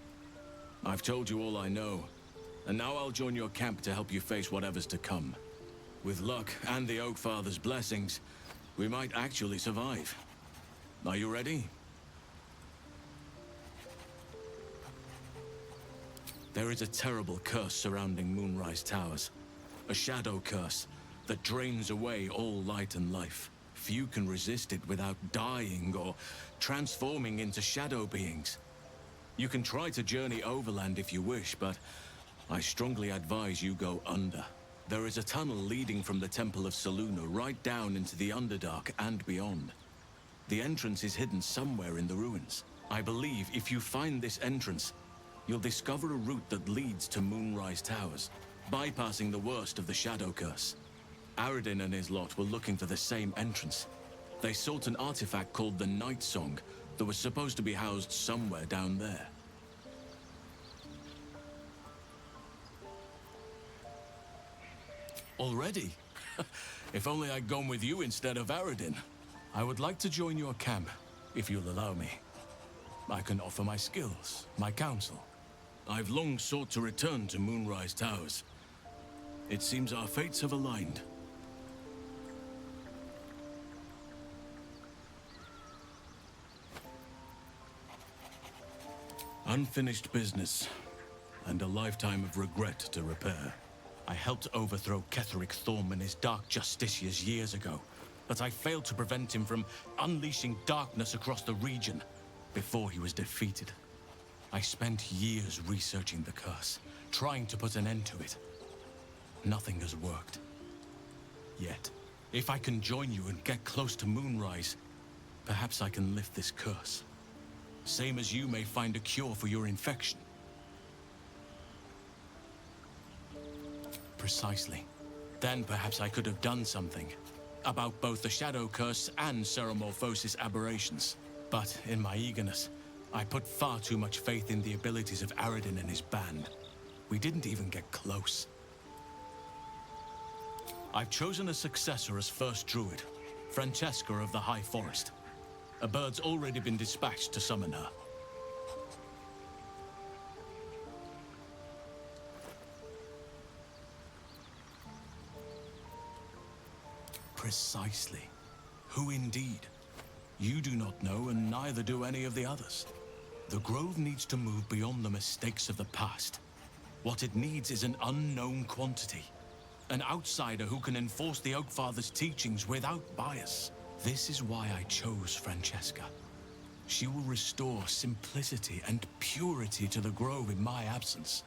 I've told you all I know, and now I'll join your camp to help you face whatever's to come. With luck and the Oak Father's blessings, we might actually survive. Are you ready? There is a terrible curse surrounding Moonrise Towers. A shadow curse that drains away all light and life. Few can resist it without dying or transforming into shadow beings. You can try to journey overland if you wish, but I strongly advise you go under. There is a tunnel leading from the Temple of Selûne right down into the Underdark and beyond. The entrance is hidden somewhere in the ruins. I believe if you find this entrance, you'll discover a route that leads to Moonrise Towers, bypassing the worst of the Shadow Curse. Aradin and his lot were looking for the same entrance. They sought an artifact called the Night Song that was supposed to be housed somewhere down there. Already? If only I'd gone with you instead of Aradin. I would like to join your camp, if you'll allow me. I can offer my skills, my counsel. I've long sought to return to Moonrise Towers. It seems our fates have aligned. Unfinished business, and a lifetime of regret to repair. I helped overthrow Ketheric Thorm and his Dark Justiciars years ago, but I failed to prevent him from unleashing darkness across the region before he was defeated. I spent years researching the curse, trying to put an end to it. Nothing has worked. Yet, if I can join you and get close to Moonrise, perhaps I can lift this curse. Same as you may find a cure for your infection. Precisely. Then perhaps I could have done something about both the Shadow Curse and Ceremorphosis aberrations. But in my eagerness, I put far too much faith in the abilities of Aradin and his band. We didn't even get close. I've chosen a successor as first druid, Francesca of the High Forest. A bird's already been dispatched to summon her. Precisely. Who indeed? You do not know, and neither do any of the others. The Grove needs to move beyond the mistakes of the past. What it needs is an unknown quantity. An outsider who can enforce the Oakfather's teachings without bias. This is why I chose Francesca. She will restore simplicity and purity to the Grove in my absence.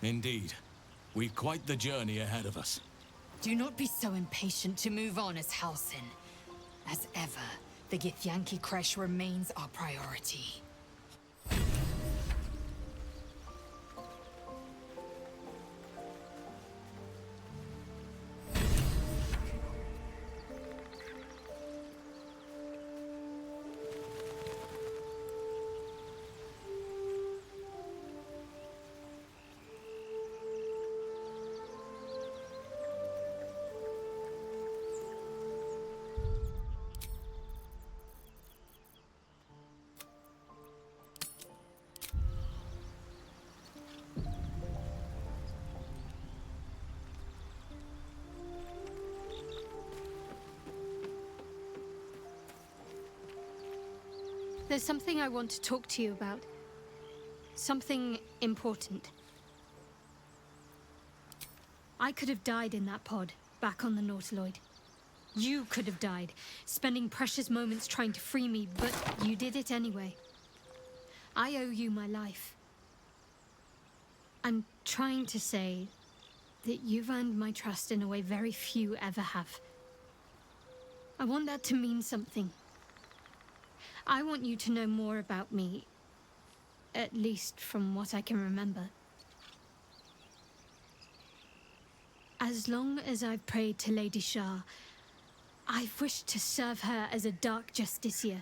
Indeed. We've quite the journey ahead of us. Do not be so impatient to move on as Halsin. As ever, the Githyanki Kresh remains our priority. There's something I want to talk to you about. Something important. I could have died in that pod, back on the Nautiloid. You could have died, spending precious moments trying to free me, but you did it anyway. I owe you my life. I'm trying to say that you've earned my trust in a way very few ever have. I want that to mean something. I want you to know more about me, at least from what I can remember. As long as I've prayed to Lady Shah, I've wished to serve her as a Dark Justiciar.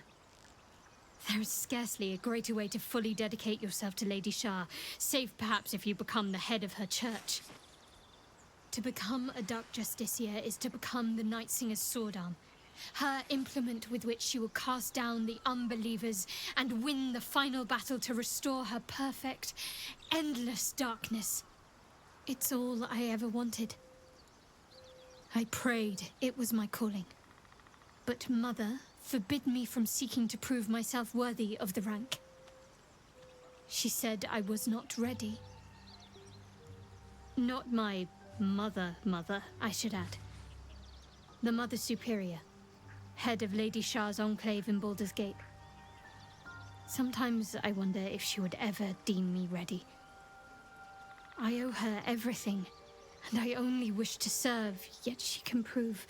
There is scarcely a greater way to fully dedicate yourself to Lady Shah, save perhaps if you become the head of her church. To become a Dark Justiciar is to become the Night Singer's sword arm, her implement with which she will cast down the unbelievers and win the final battle to restore her perfect, endless darkness. It's all I ever wanted. I prayed it was my calling. But Mother forbid me from seeking to prove myself worthy of the rank. She said I was not ready. Not my mother, I should add. The Mother Superior. head of Lady Shah's enclave in Baldur's Gate. Sometimes I wonder if she would ever deem me ready. I owe her everything, and I only wish to serve, yet she can prove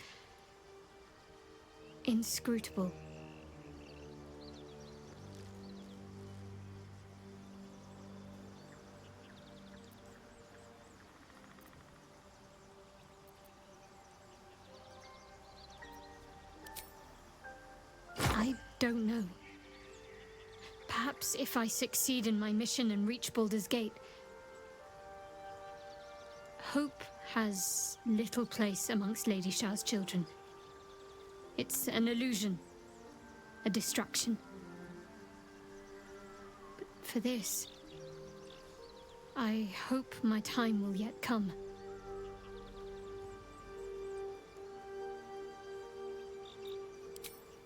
inscrutable. I don't know. Perhaps if I succeed in my mission and reach Baldur's Gate, hope has little place amongst Lady Shah's children. It's an illusion, a distraction. But for this, I hope my time will yet come.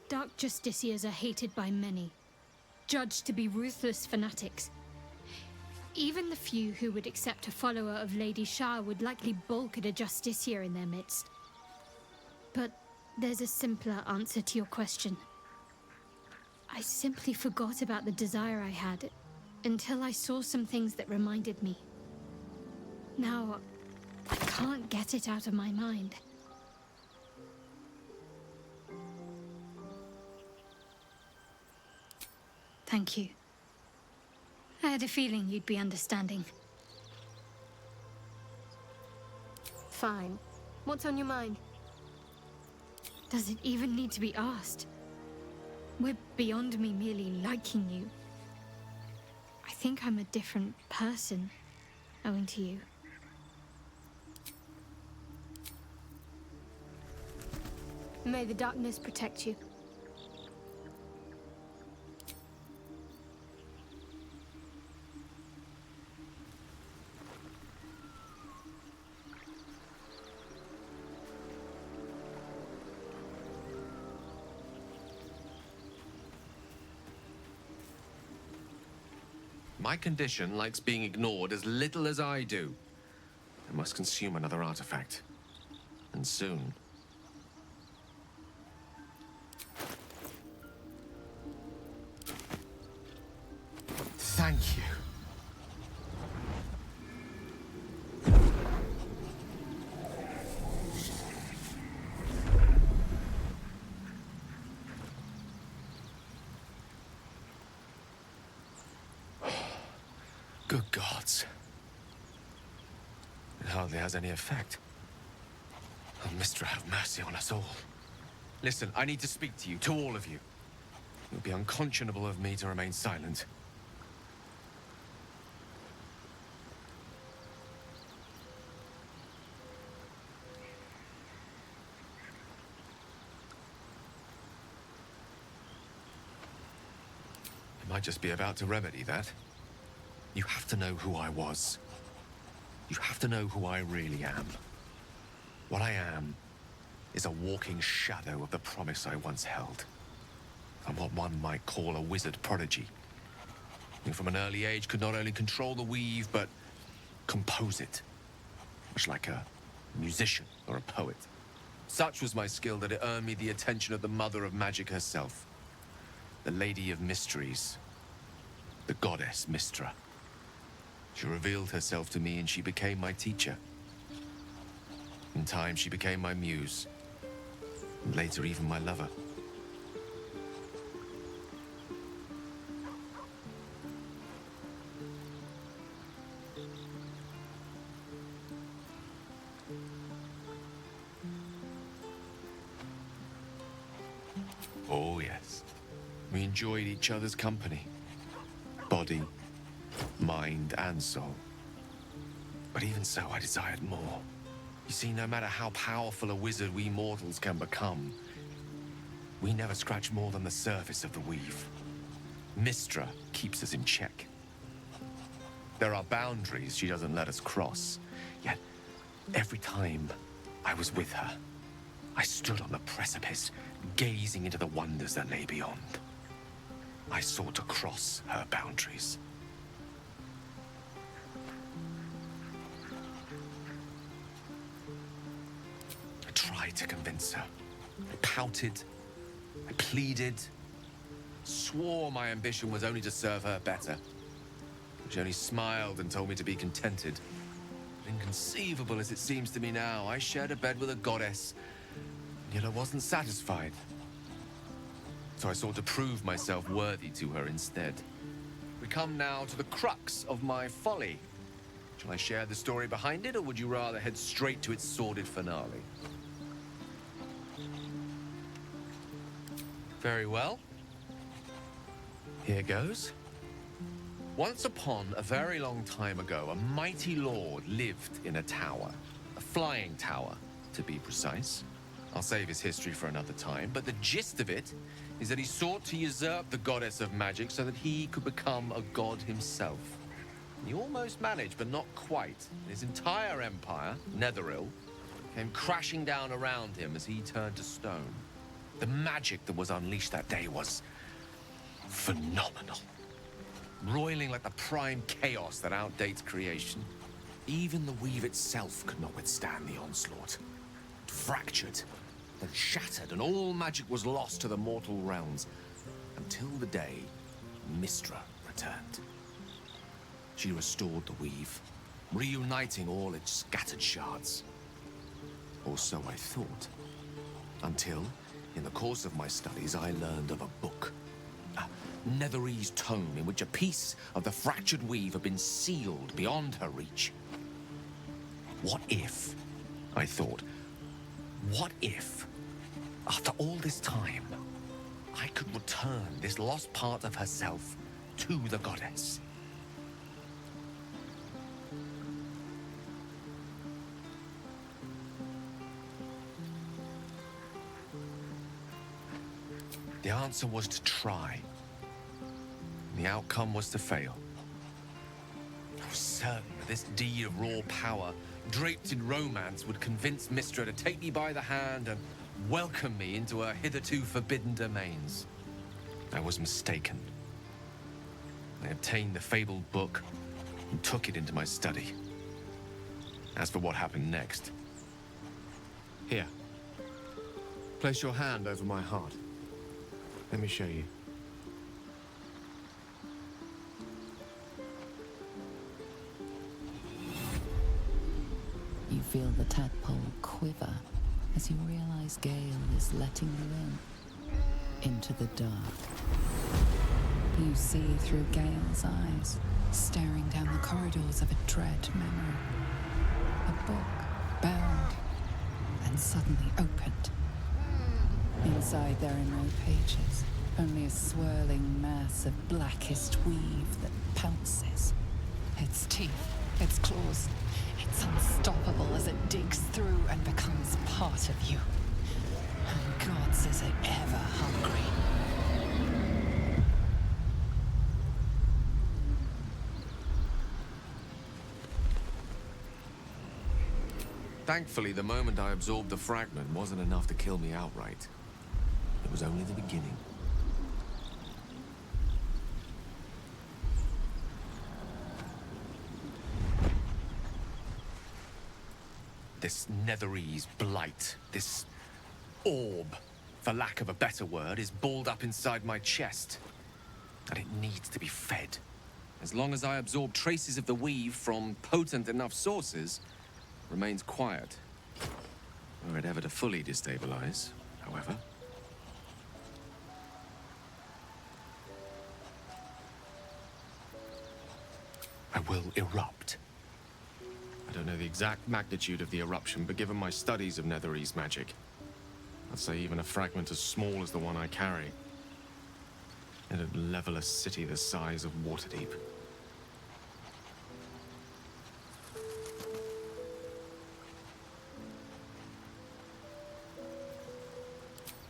Dark Justiciars are hated by many, judged to be ruthless fanatics. Even the few who would accept a follower of Lady Shah would likely balk at a Justiciar in their midst. But there's a simpler answer to your question. I simply forgot about the desire I had until I saw some things that reminded me. Now, I can't get it out of my mind. Thank you. I had a feeling you'd be understanding. Fine. What's on your mind? Does it even need to be asked? We're beyond me merely liking you. I think I'm a different person, owing to you. May the darkness protect you. My condition likes being ignored as little as I do. I must consume another artifact. And soon. Thank you. Good gods. It hardly has any effect. Oh, Mystra, have mercy on us all. Listen, I need to speak to you, to all of you. It would be unconscionable of me to remain silent. I might just be about to remedy that. You have to know who I was. You have to know who I really am. What I am is a walking shadow of the promise I once held. I'm what one might call a wizard prodigy. Who from an early age could not only control the weave, but compose it. Much like a musician or a poet. Such was my skill that it earned me the attention of the mother of magic herself. The Lady of Mysteries. The goddess Mystra. She revealed herself to me and she became my teacher. In time, she became my muse. And later, even my lover. Oh, yes. We enjoyed each other's company. Body, mind, and soul. But even so, I desired more. You see, no matter how powerful a wizard we mortals can become, we never scratch more than the surface of the weave. Mystra keeps us in check. There are boundaries she doesn't let us cross. Yet, every time I was with her, I stood on the precipice, gazing into the wonders that lay beyond. I sought to cross her boundaries. I tried to convince her. I pouted, I pleaded, swore my ambition was only to serve her better. She only smiled and told me to be contented. But inconceivable as it seems to me now, I shared a bed with a goddess, yet I wasn't satisfied. So I sought to prove myself worthy to her instead. We come now to the crux of my folly. Shall I share the story behind it, or would you rather head straight to its sordid finale? Very well. Here goes. Once upon a very long time ago, a mighty lord lived in a tower. A flying tower, to be precise. I'll save his history for another time, but the gist of it is that he sought to usurp the goddess of magic so that he could become a god himself. He almost managed, but not quite. His entire empire, Netheril, came crashing down around him as he turned to stone. The magic that was unleashed that day was phenomenal. Roiling like the prime chaos that outdates creation. Even the weave itself could not withstand the onslaught. It fractured, then shattered, and all magic was lost to the mortal realms. Until the day Mystra returned. She restored the weave, reuniting all its scattered shards. Or so I thought. Until, in the course of my studies, I learned of a book. A Netherese tome in which a piece of the fractured weave had been sealed beyond her reach. What if, I thought, what if, after all this time, I could return this lost part of herself to the goddess? The answer was to try. The outcome was to fail. I was certain that this deed of raw power, draped in romance, would convince Mystra to take me by the hand and welcome me into her hitherto forbidden domains. I was mistaken. I obtained the fabled book and took it into my study. As for what happened next... Here. Place your hand over my heart. Let me show you. You feel the tadpole quiver as you realize Gale is letting you into the dark. You see through Gale's eyes, staring down the corridors of a dread memory. A book, bound, and suddenly opened. Inside there are no pages, only a swirling mass of blackest weave that pounces. Its teeth, its claws, it's unstoppable as it digs through and becomes part of you. And gods, is it ever hungry. Thankfully, the moment I absorbed the fragment wasn't enough to kill me outright. It was only the beginning. This Netherese blight, this orb, for lack of a better word, is balled up inside my chest. And it needs to be fed. As long as I absorb traces of the weave from potent enough sources, it remains quiet. Were it ever to fully destabilize, however. I will erupt. I don't know the exact magnitude of the eruption, but given my studies of Netherese magic, I'd say even a fragment as small as the one I carry, it'd level a city the size of Waterdeep.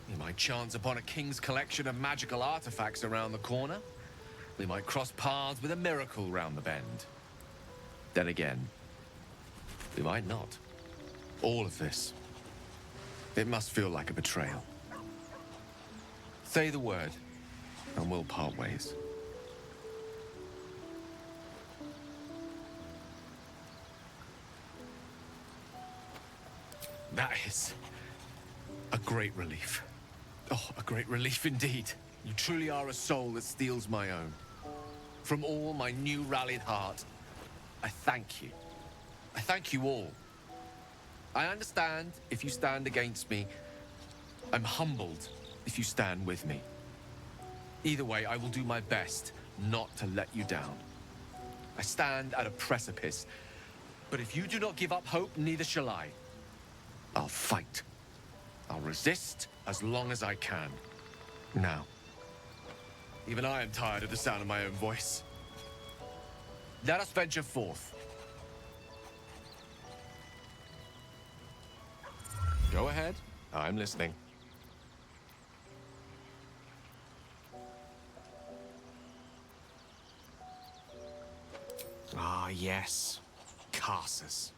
We might chance upon a king's collection of magical artifacts around the corner. We might cross paths with a miracle round the bend. Then again, we might not. All of this. It must feel like a betrayal. Say the word, and we'll part ways. That is a great relief. Oh, a great relief indeed. You truly are a soul that steals my own. From all my new rallied heart, I thank you. I thank you all. I understand if you stand against me. I'm humbled if you stand with me. Either way, I will do my best not to let you down. I stand at a precipice, but if you do not give up hope, neither shall I. I'll fight. I'll resist as long as I can. Now, even I am tired of the sound of my own voice. Let us venture forth. Go ahead. I'm listening. Ah, yes. Karsus.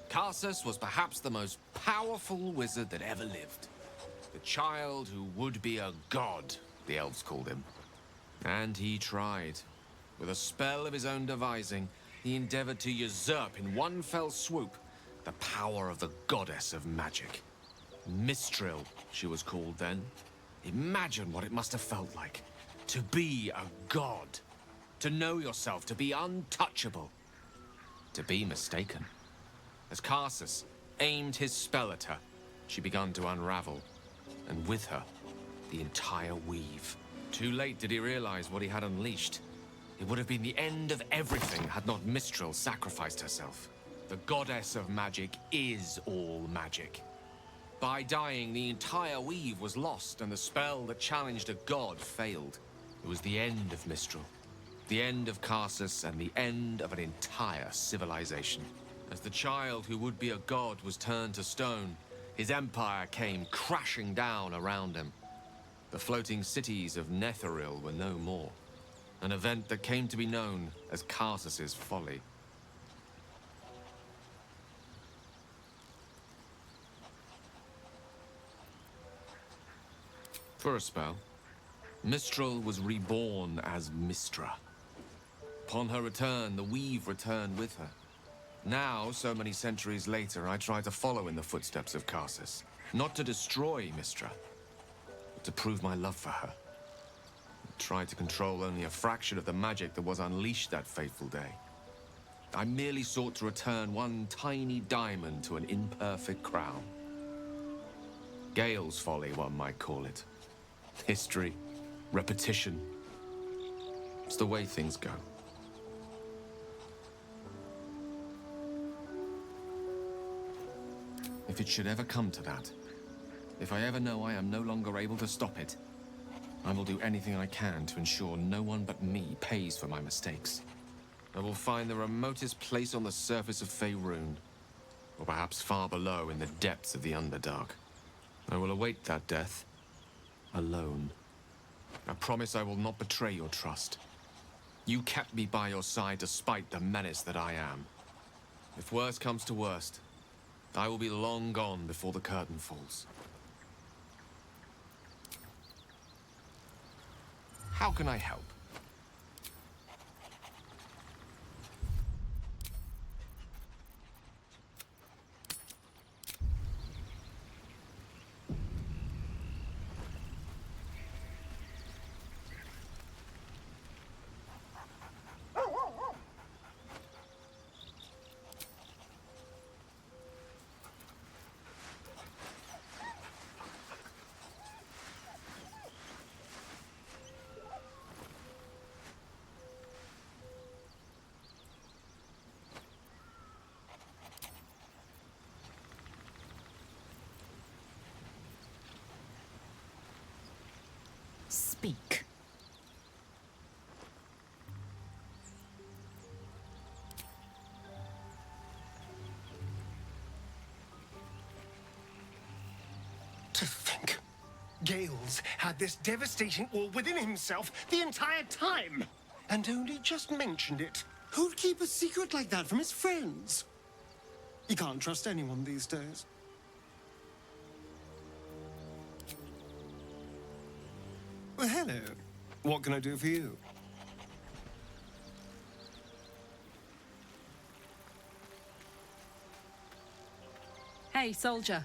Karsus was perhaps the most powerful wizard that ever lived. The child who would be a god, the elves called him. And he tried. With a spell of his own devising, he endeavored to usurp in one fell swoop the power of the goddess of magic. Mistral, she was called then. Imagine what it must have felt like. To be a god. To know yourself, to be untouchable. To be mistaken. As Karsus aimed his spell at her, she began to unravel. And with her, the entire weave. Too late did he realize what he had unleashed. It would have been the end of everything had not Mistral sacrificed herself. The goddess of magic is all magic. By dying, the entire weave was lost, and the spell that challenged a god failed. It was the end of Mistral, the end of Karsus, and the end of an entire civilization. As the child who would be a god was turned to stone, his empire came crashing down around him. The floating cities of Netheril were no more, an event that came to be known as Karsus's folly. For a spell, Mistral was reborn as Mistra. Upon her return, the weave returned with her. Now, so many centuries later, I try to follow in the footsteps of Karsus. Not to destroy Mistra, but to prove my love for her. I tried to control only a fraction of the magic that was unleashed that fateful day. I merely sought to return one tiny diamond to an imperfect crown. Gale's folly, one might call it. History, repetition. It's the way things go. If it should ever come to that, if I ever know I am no longer able to stop it, I will do anything I can to ensure no one but me pays for my mistakes. I will find the remotest place on the surface of Faerun, or perhaps far below in the depths of the Underdark. I will await that death, alone. I promise I will not betray your trust. You kept me by your side despite the menace that I am. If worst comes to worst, I will be long gone before the curtain falls. How can I help? Speak. To think, Gales had this devastating all within himself the entire time, and only just mentioned it. Who'd keep a secret like that from his friends? You can't trust anyone these days. Well, hello. What can I do for you? Hey, soldier.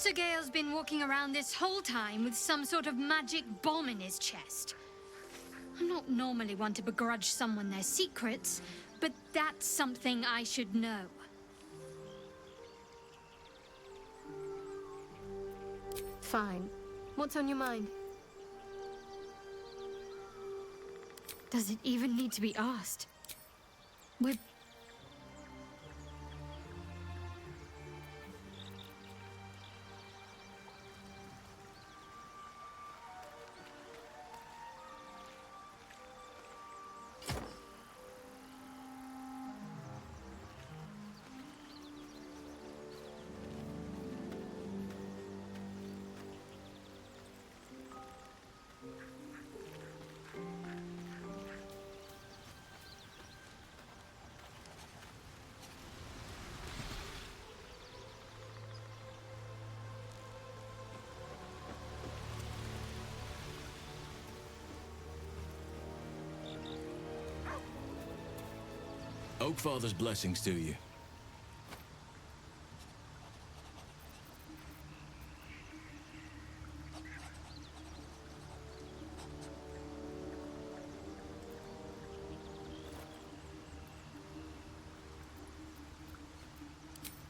Sir Gale's been walking around this whole time with some sort of magic bomb in his chest. I'm not normally one to begrudge someone their secrets, but that's something I should know. Fine. What's on your mind? Does it even need to be asked? We're... Oakfather's blessings to you.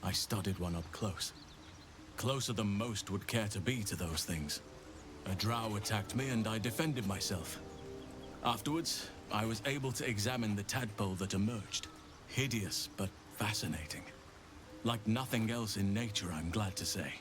I studied one up close. Closer than most would care to be to those things. A drow attacked me and I defended myself. Afterwards, I was able to examine the tadpole that emerged. Hideous, but fascinating. Like nothing else in nature, I'm glad to say.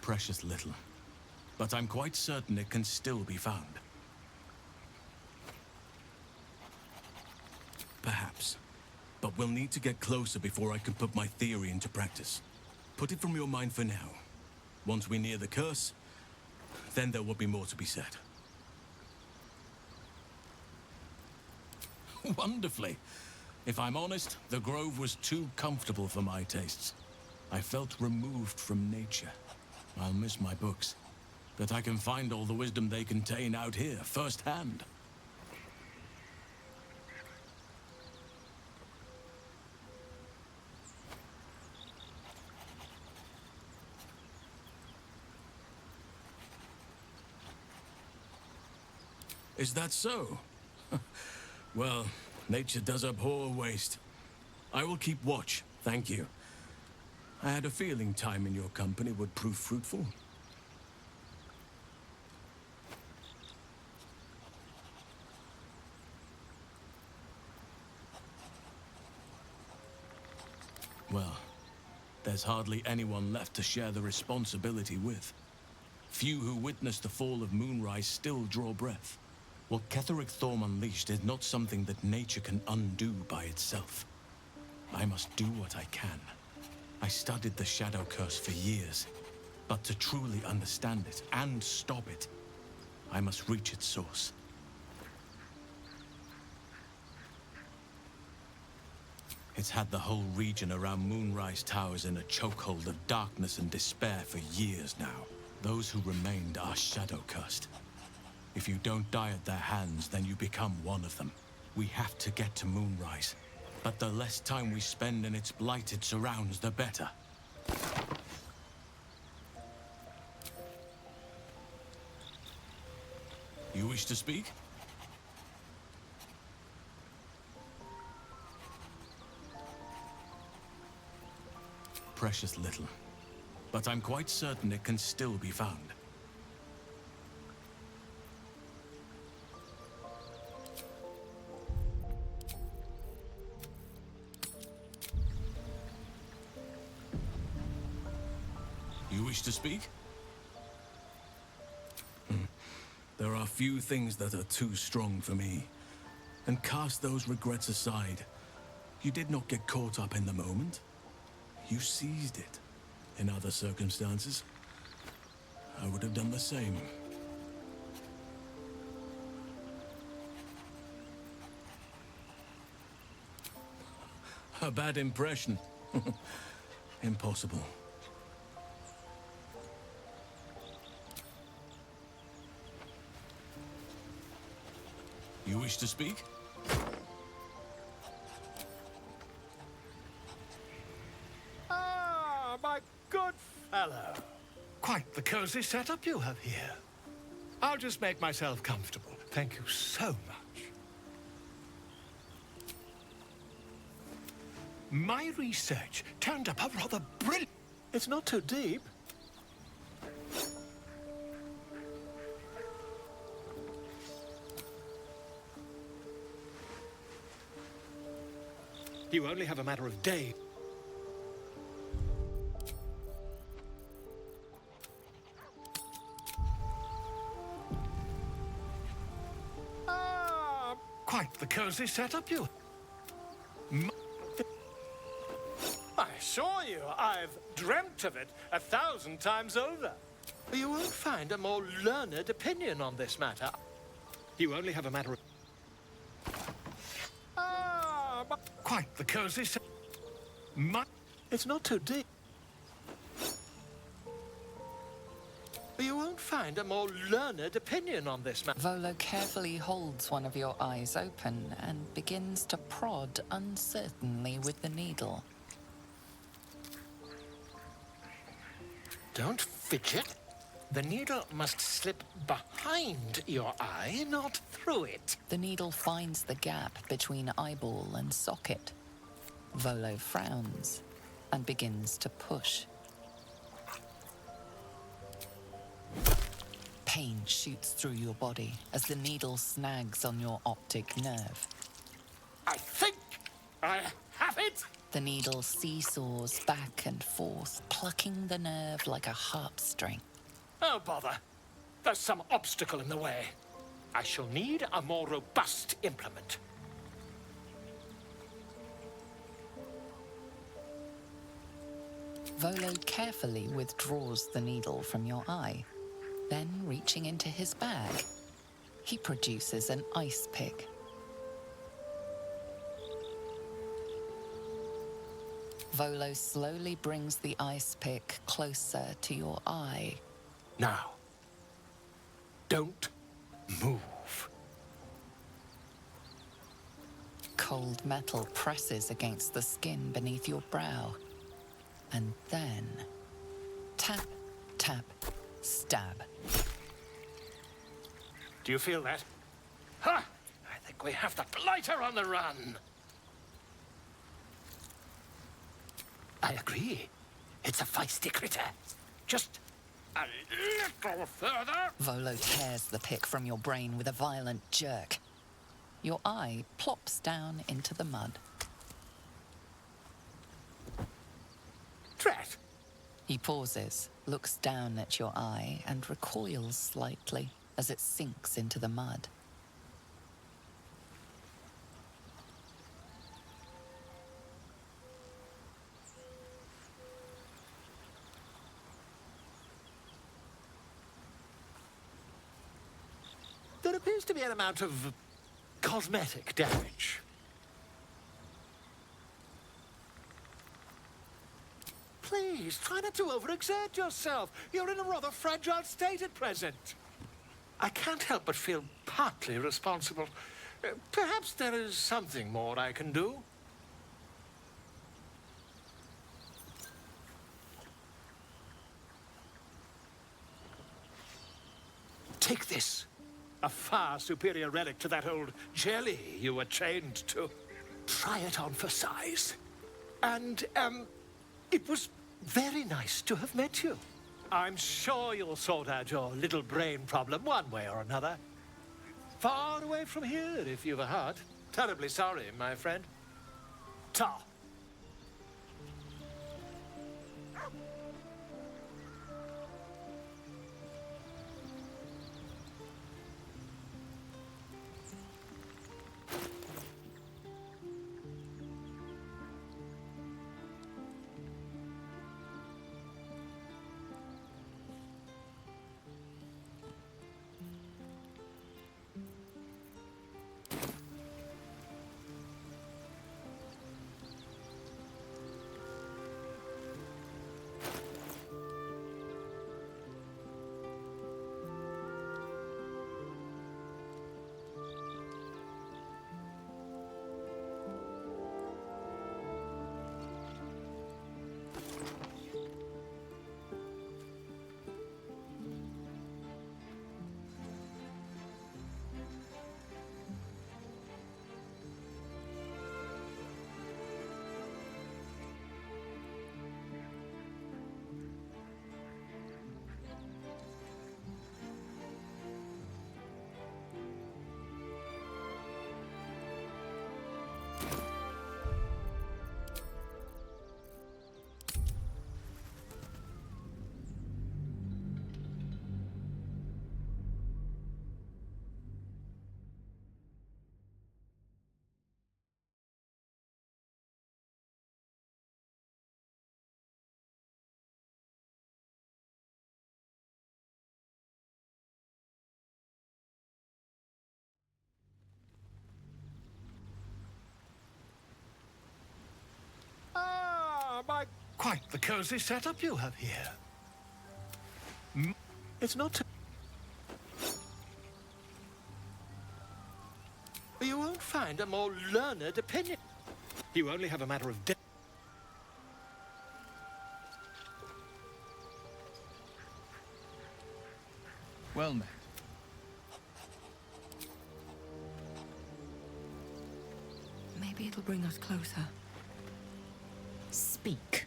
Precious little. But I'm quite certain it can still be found. Perhaps. But we'll need to get closer before I can put my theory into practice. Put it from your mind for now. Once we near the curse, then there will be more to be said. Wonderfully. If I'm honest, the grove was too comfortable for my tastes. I felt removed from nature. I'll miss my books, but I can find all the wisdom they contain out here, firsthand. Is that so? Well, nature does abhor waste. I will keep watch, thank you. I had a feeling time in your company would prove fruitful. Well, there's hardly anyone left to share the responsibility with. Few who witnessed the fall of Moonrise still draw breath. What Ketheric Thorm unleashed is not something that nature can undo by itself. I must do what I can. I studied the Shadow Curse for years, but to truly understand it and stop it, I must reach its source. It's had the whole region around Moonrise Towers in a chokehold of darkness and despair for years now. Those who remained are Shadow Cursed. If you don't die at their hands, then you become one of them. We have to get to Moonrise. But the less time we spend in its blighted surrounds, the better. You wish to speak? Precious little. But I'm quite certain it can still be found. You wish to speak? There are few things that are too strong for me. And cast those regrets aside. You did not get caught up in the moment. You seized it. In other circumstances, I would have done the same. A bad impression. Impossible. You wish to speak? Ah, my good fellow. Quite the cozy setup you have here. I'll just make myself comfortable. Thank you so much. My research turned up a rather brilliant... It's not too deep. You only have a matter of days. Ah, quite the cozy setup you... I assure you, I've dreamt of it 1,000 times over. You won't find a more learned opinion on this matter. You only have a matter of... Ah, quite the cozy setup. It's not too deep. You won't find a more learned opinion on this matter. Volo carefully holds one of your eyes open and begins to prod uncertainly with the needle. Don't fidget. The needle must slip behind your eye, not through it. The needle finds the gap between eyeball and socket. Volo frowns and begins to push. Pain shoots through your body as the needle snags on your optic nerve. I think I have it! The needle seesaws back and forth, plucking the nerve like a harp string. Oh, bother. There's some obstacle in the way. I shall need a more robust implement. Volo carefully withdraws the needle from your eye. Then, reaching into his bag, he produces an ice pick. Volo slowly brings the ice pick closer to your eye. Now, don't move. Cold metal presses against the skin beneath your brow. And then, tap, tap, stab. Do you feel that? Ha! I think we have the blighter on the run. I agree. It's a feisty critter. Just a little further. Volo tears the pick from your brain with a violent jerk. Your eye plops down into the mud. Drat! He pauses, looks down at your eye, and recoils slightly as it sinks into the mud. There appears to be an amount of cosmetic damage. Please, try not to overexert yourself. You're in a rather fragile state at present. I can't help but feel partly responsible. Perhaps there is something more I can do. Take this. A far superior relic to that old jelly you were chained to. Try it on for size. And, it was very nice to have met you. I'm sure you'll sort out your little brain problem one way or another. Far away from here, if you've a heart. Terribly sorry, my friend. Ta. Quite the cozy setup you have here. It's not too... You won't find a more learned opinion. You only have a matter of... Well met. Maybe it'll bring us closer. Speak.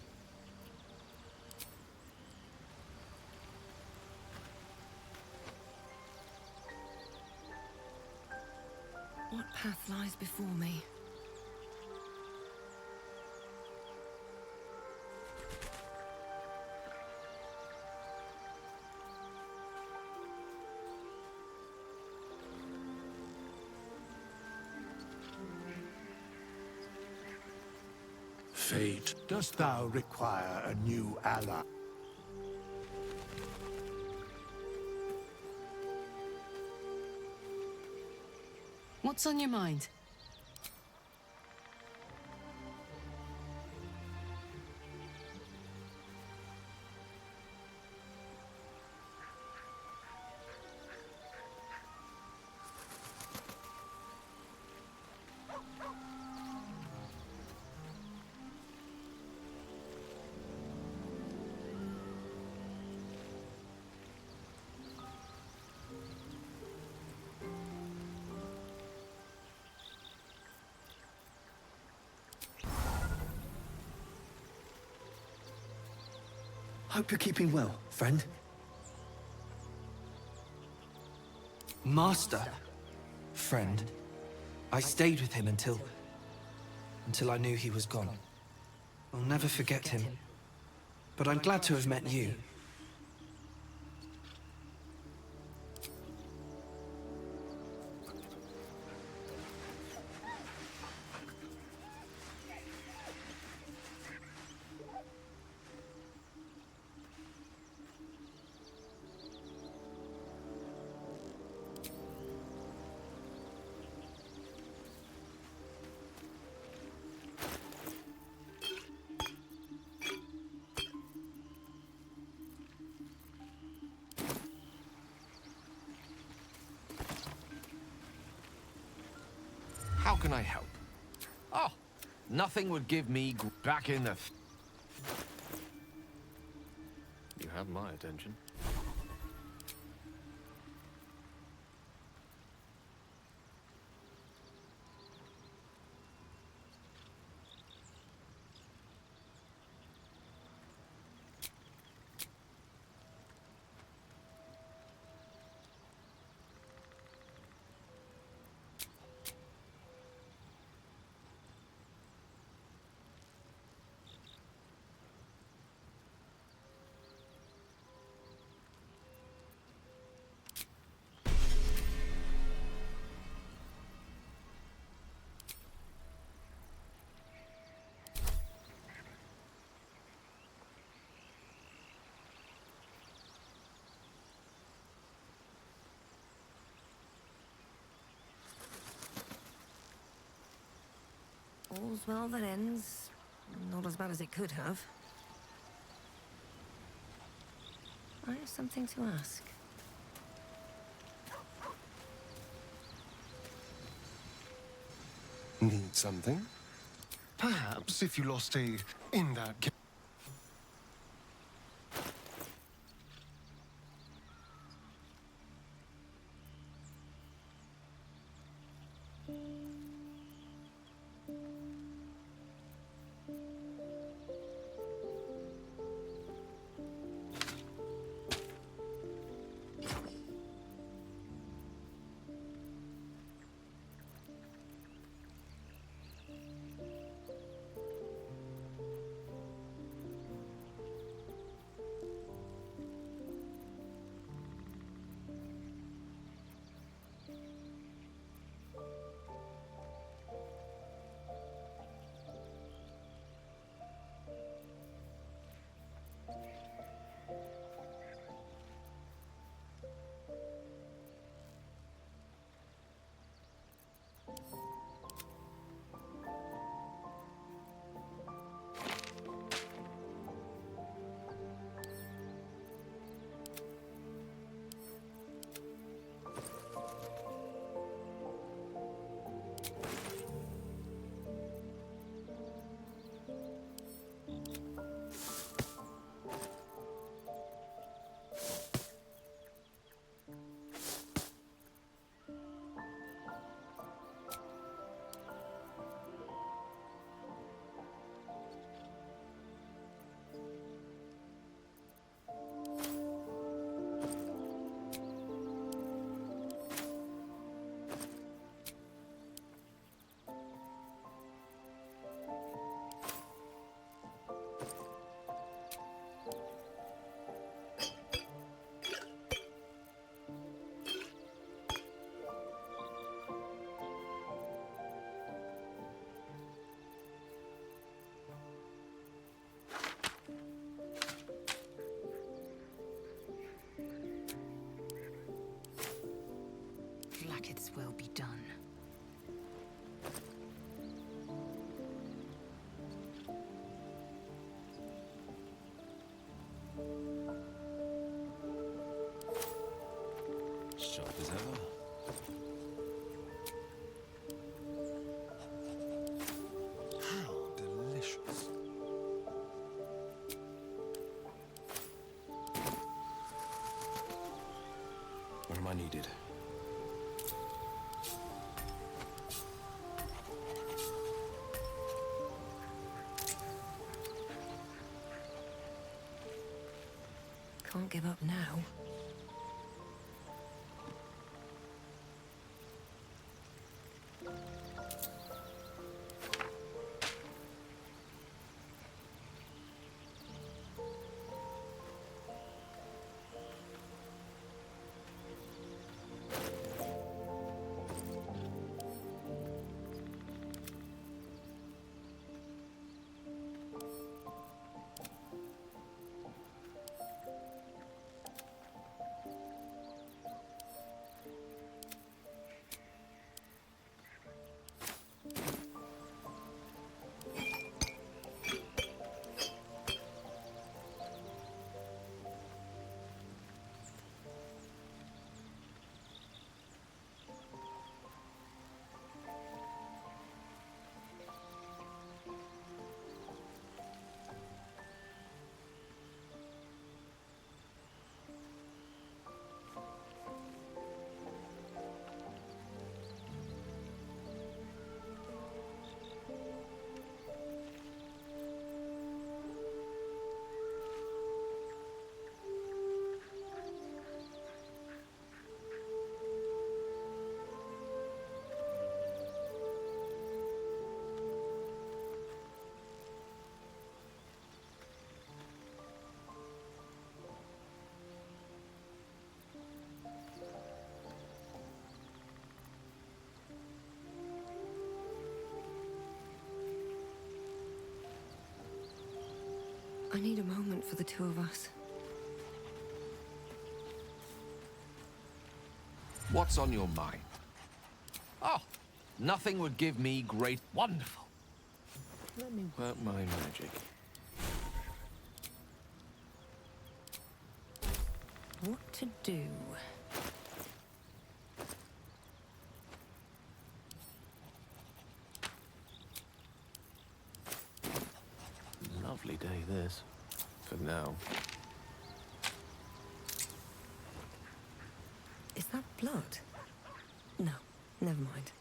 What path lies before me? Fate, dost thou require a new ally? What's on your mind? Hope you're keeping well, friend. Master. Friend. I stayed with him until I knew he was gone. I'll never forget him. But I'm glad to have met you. How can I help? Oh, nothing would give me back in the... You have my attention. All's well that ends. Not as bad as it could have. I have something to ask. Need something? Perhaps if you lost a... in that... its will be done. Sharp as ever. How delicious. Where am I needed? Can't give up now. I need a moment for the two of us. What's on your mind? Oh, nothing would give me great... Wonderful. Let me work my magic. What to do? Lovely day, this. For now. Is that blood? No, never mind.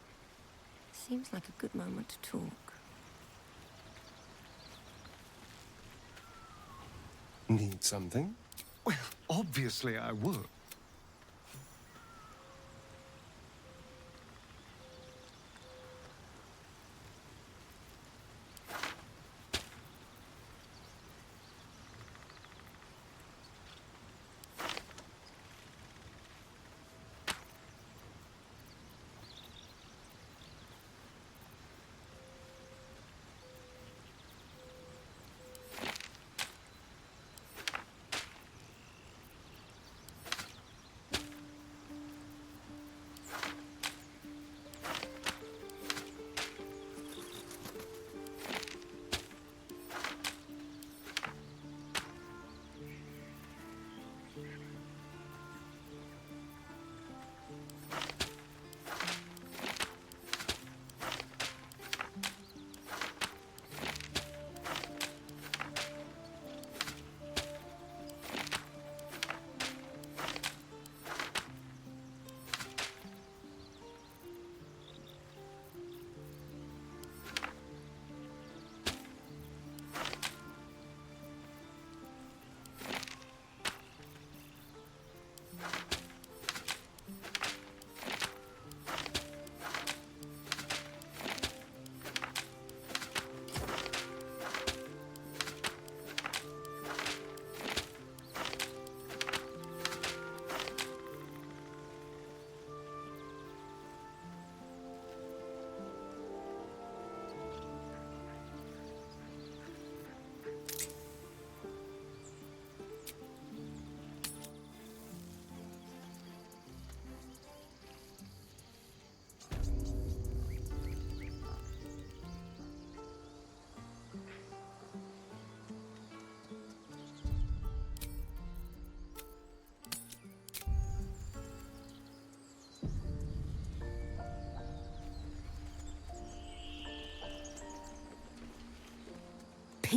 Seems like a good moment to talk. Need something? Well, obviously I would.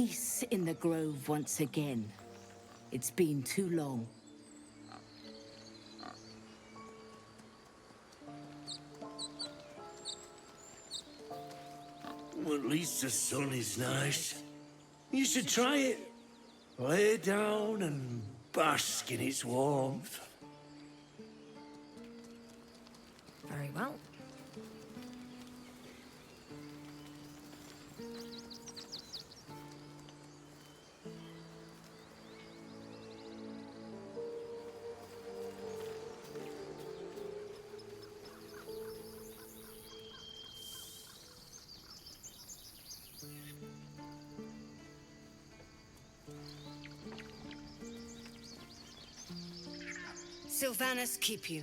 peace in the grove once again. It's been too long. Well, at least the sun is nice. You should try it. Lay down and bask in its warmth. Very well. Sylvanas keep you.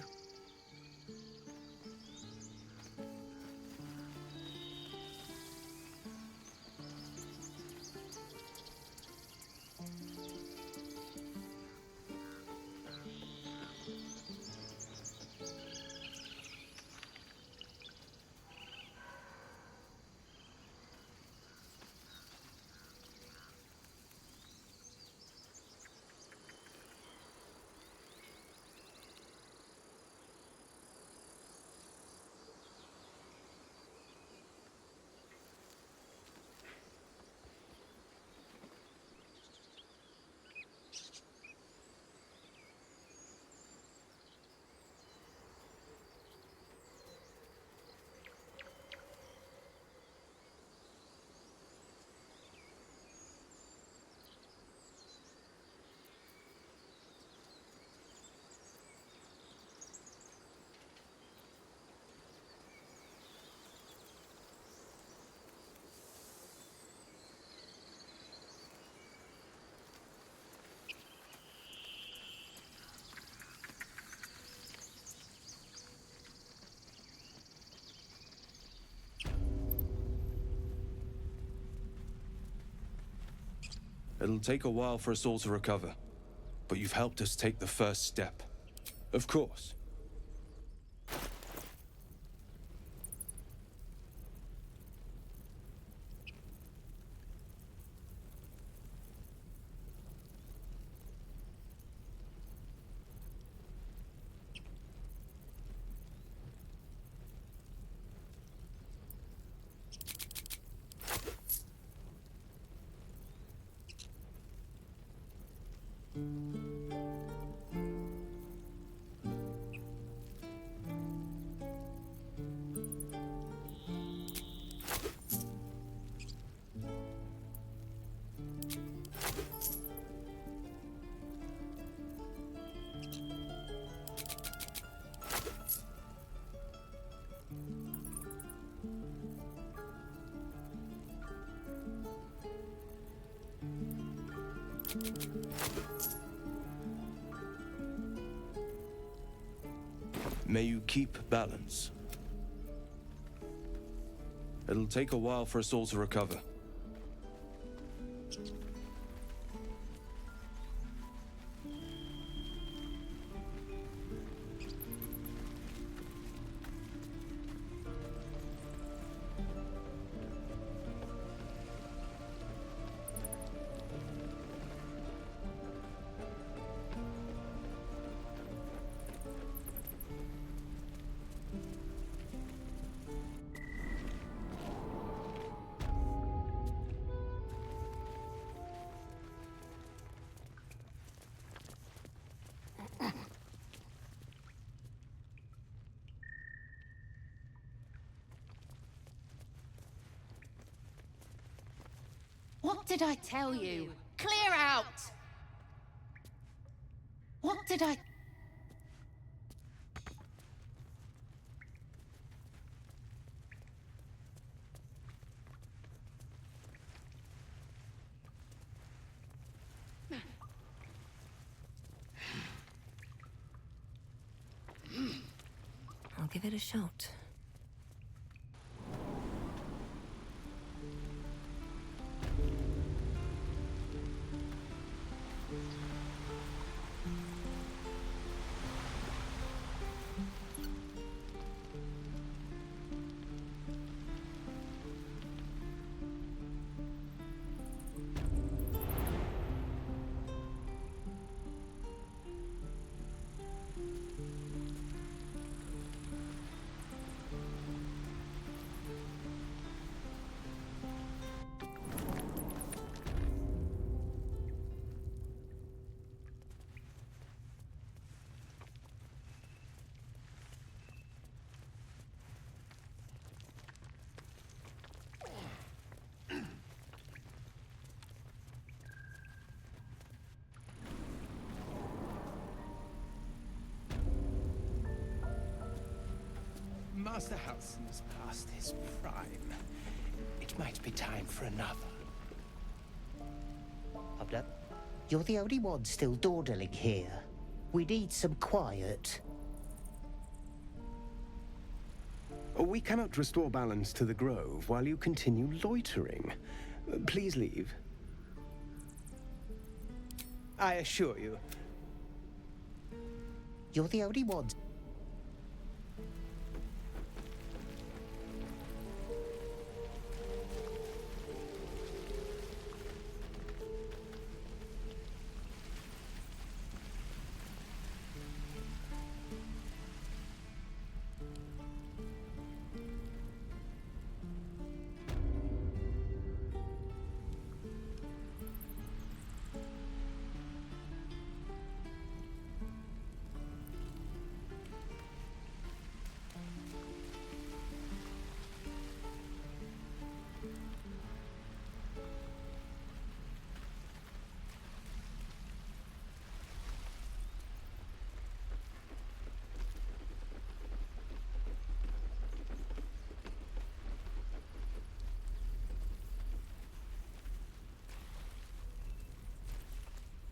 It'll take a while for us all to recover, but you've helped us take the first step. Of course. May you keep balance. It'll take a while for us all to recover. What did I tell you? Clear out! What did I... I'll give it a shot. Master Halson's past his prime. It might be time for another. Hold up. You're the only one still dawdling here. We need some quiet. We cannot restore balance to the grove while you continue loitering. Please leave. I assure you. You're the only one.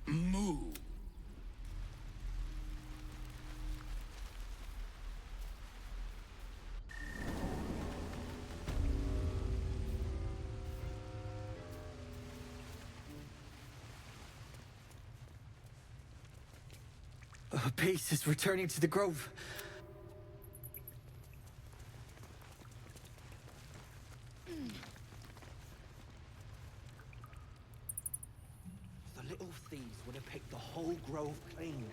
Move. Peace is returning to the grove. The little thieves would have picked the whole grove clean.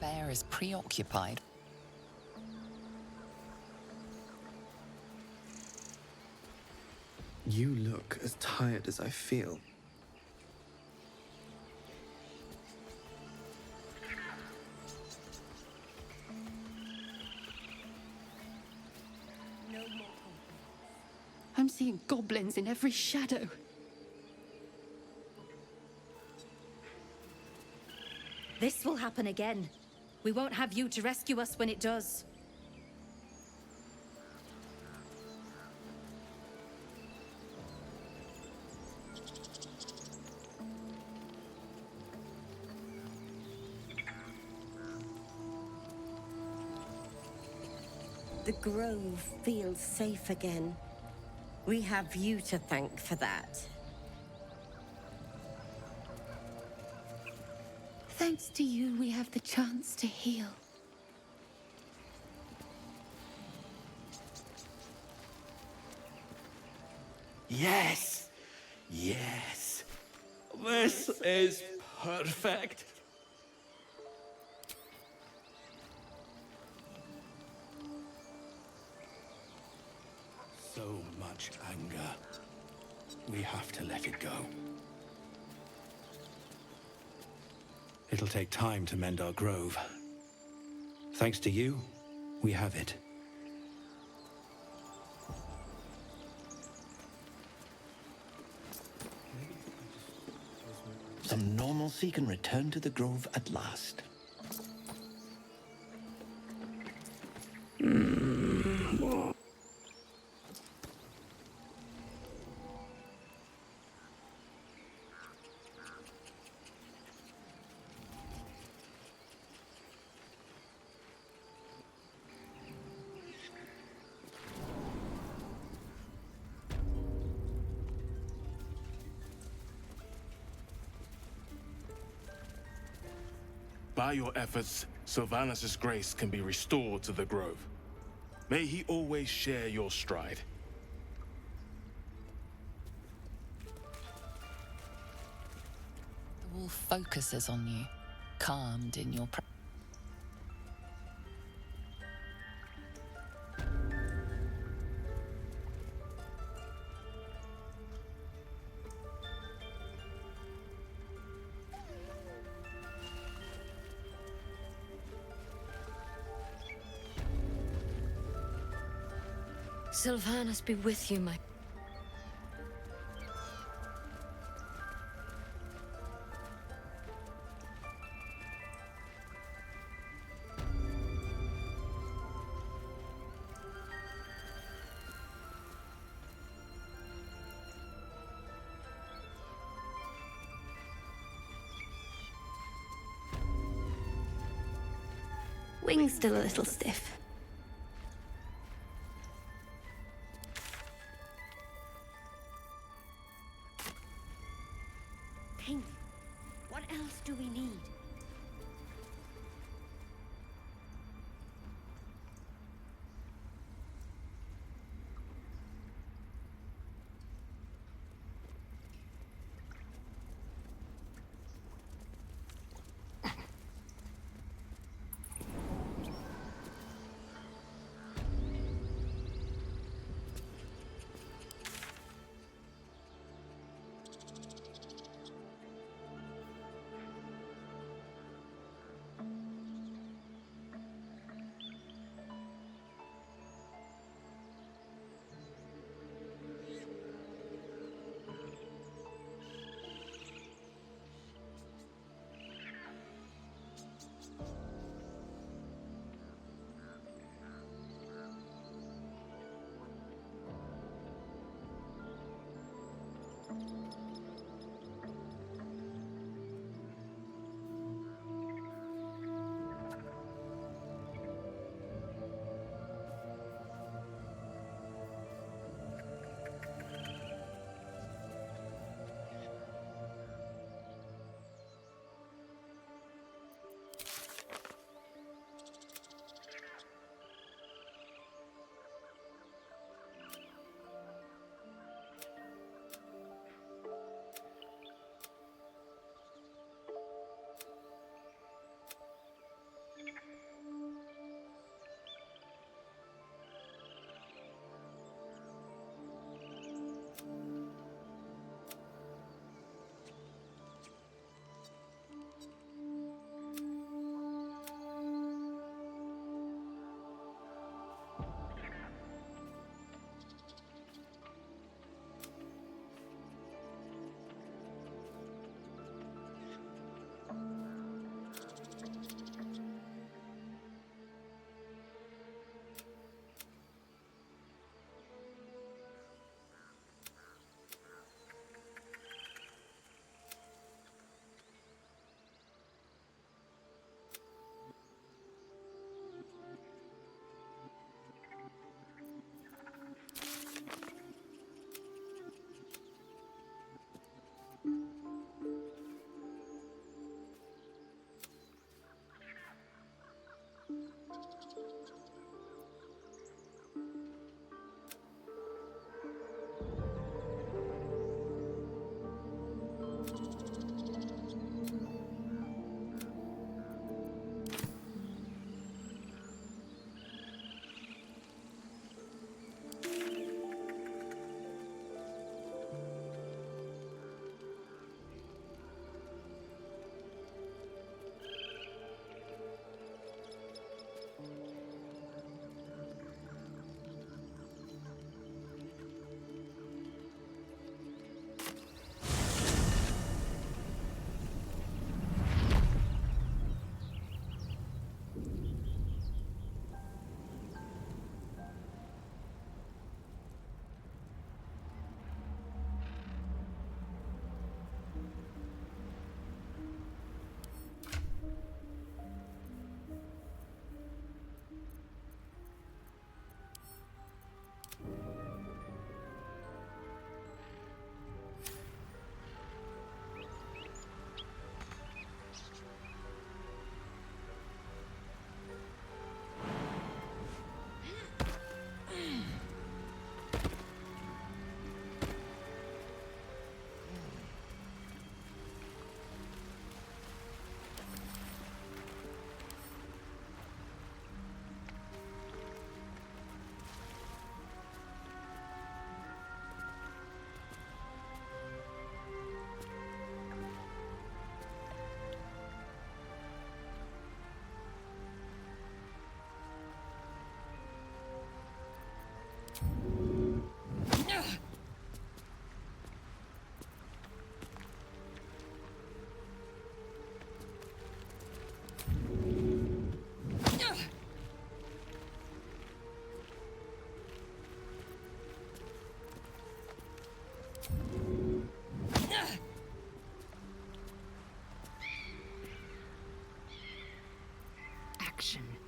Bear is preoccupied. You look as tired as I feel. I'm seeing goblins in every shadow. This will happen again. We won't have you to rescue us when it does. The grove feels safe again. We have you to thank for that. Thanks to you, we have the chance to heal. Yes! Yes! This is perfect! So much anger. We have to let it go. It'll take time to mend our grove. Thanks to you, we have it. Some normalcy can return to the grove at last. By your efforts, Sylvanus' grace can be restored to the Grove. May he always share your stride. The wolf focuses on you, calmed in your presence. Sylvanus be with you, my... Wing's still a little stiff. King, what else do we need?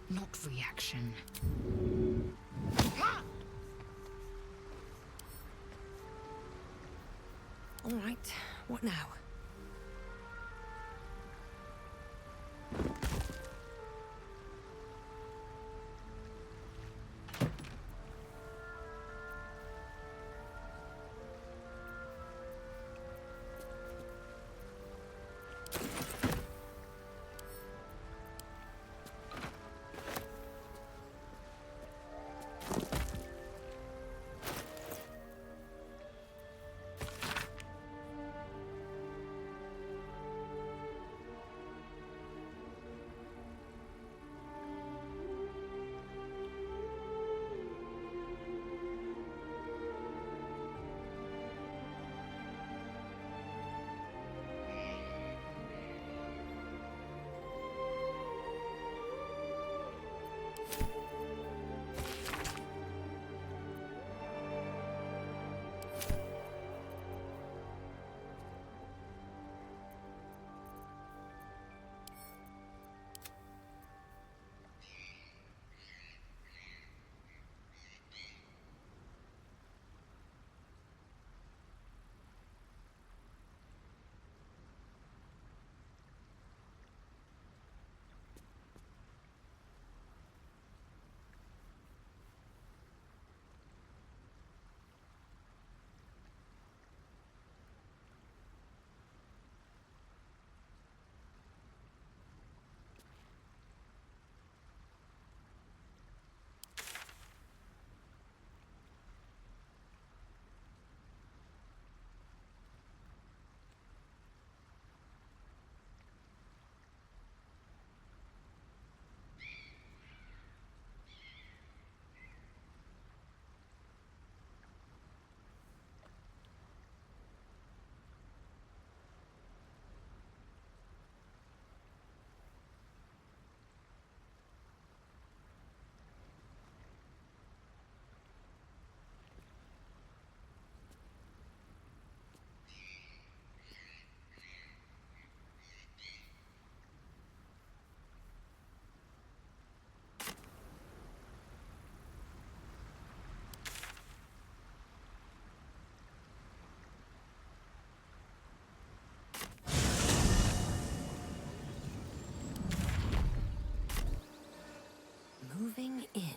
not reaction. All right, what now? Moving in.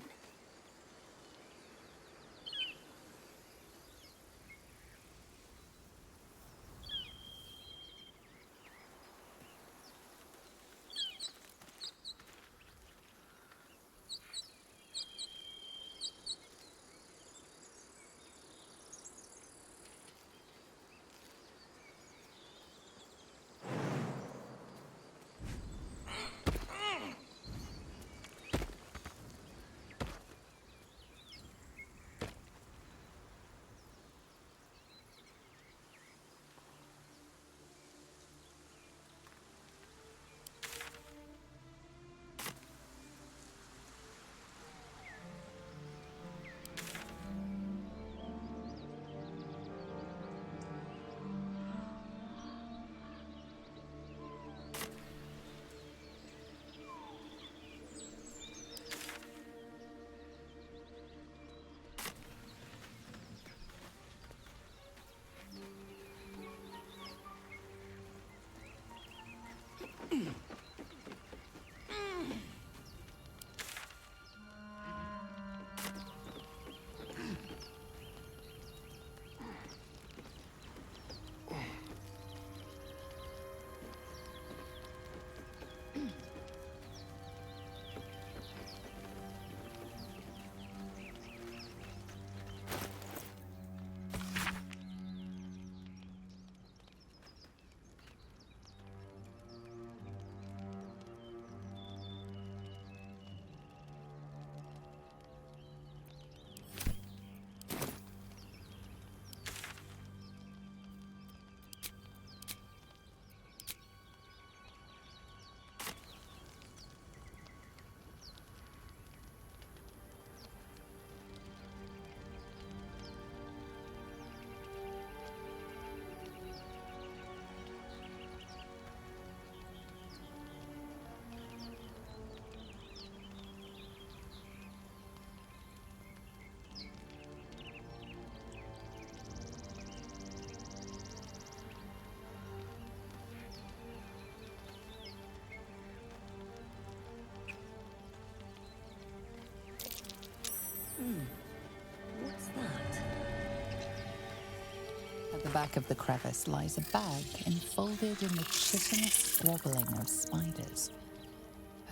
back of the crevice lies a bag enfolded in the chitinous wobbling of spiders.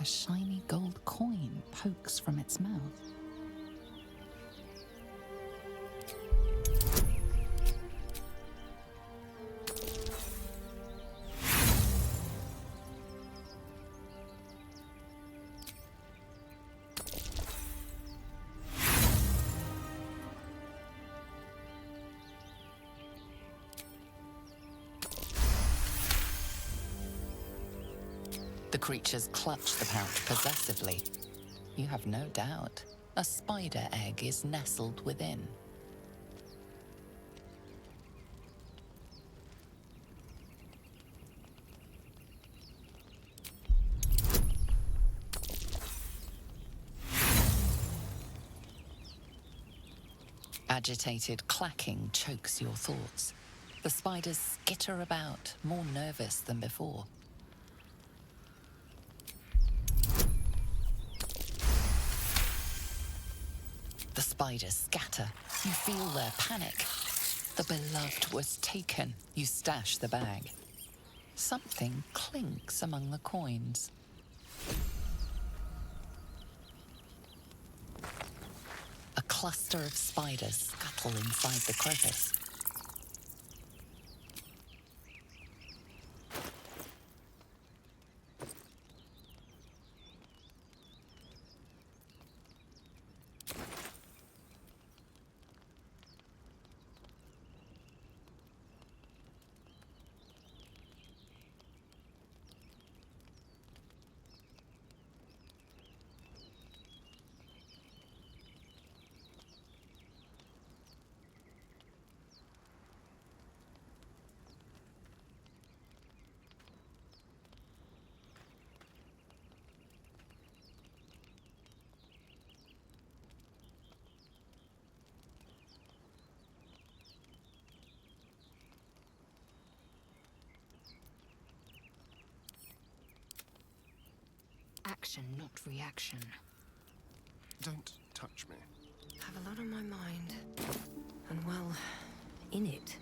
A shiny gold coin pokes from its mouth. The creatures clutch the pouch possessively. You have no doubt a spider egg is nestled within. Agitated clacking chokes your thoughts. The spiders skitter about, more nervous than before. The spiders scatter. You feel their panic. The beloved was taken. You stash the bag. Something clinks among the coins. A cluster of spiders scuttle inside the crevice. Action, not reaction. Don't touch me. Have a lot on my mind. And well, in it.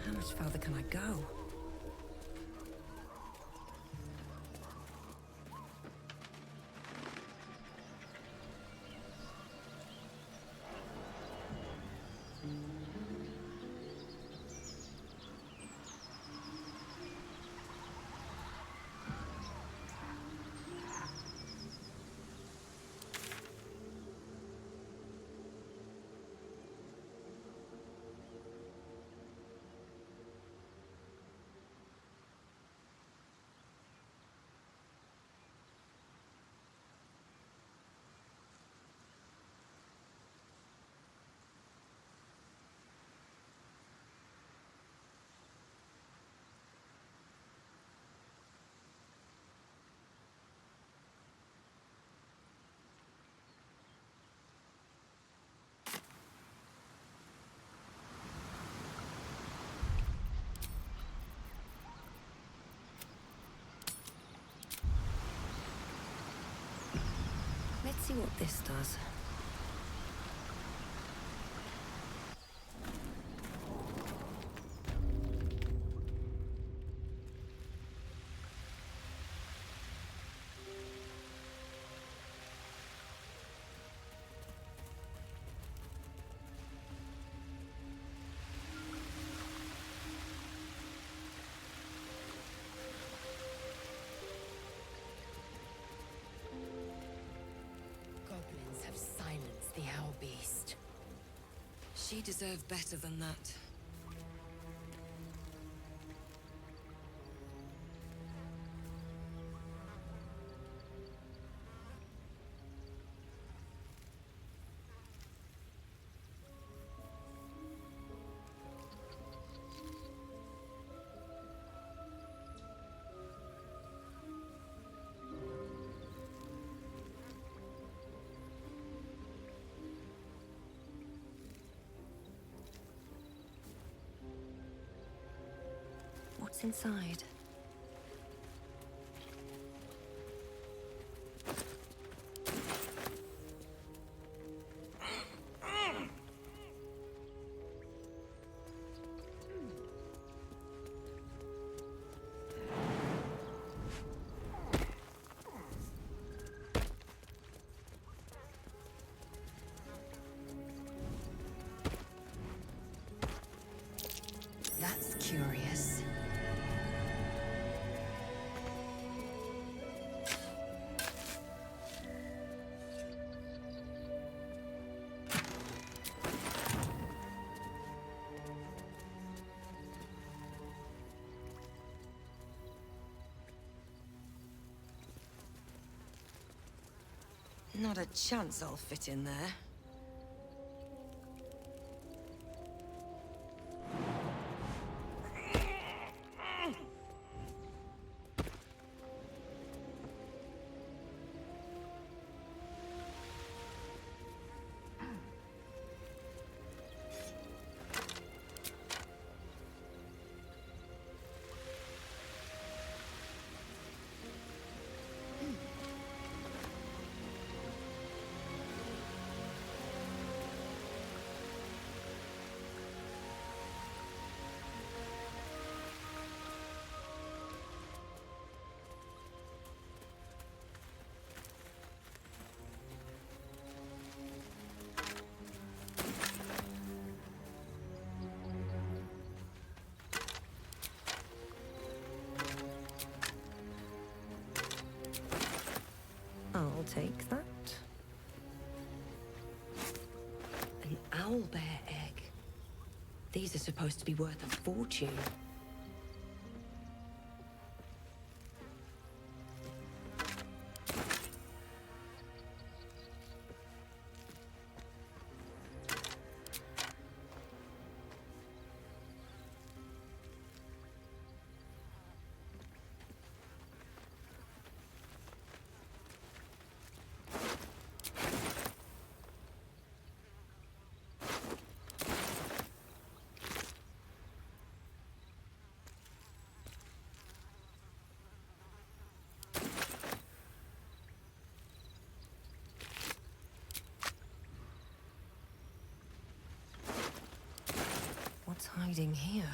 How much farther can I go? see what this does. Goblins have silenced the Owl Beast. She deserved better than that. What's inside? That's curious. Not a chance I'll fit in there. I'll take that. An owlbear egg. These are supposed to be worth a fortune. What's hiding here?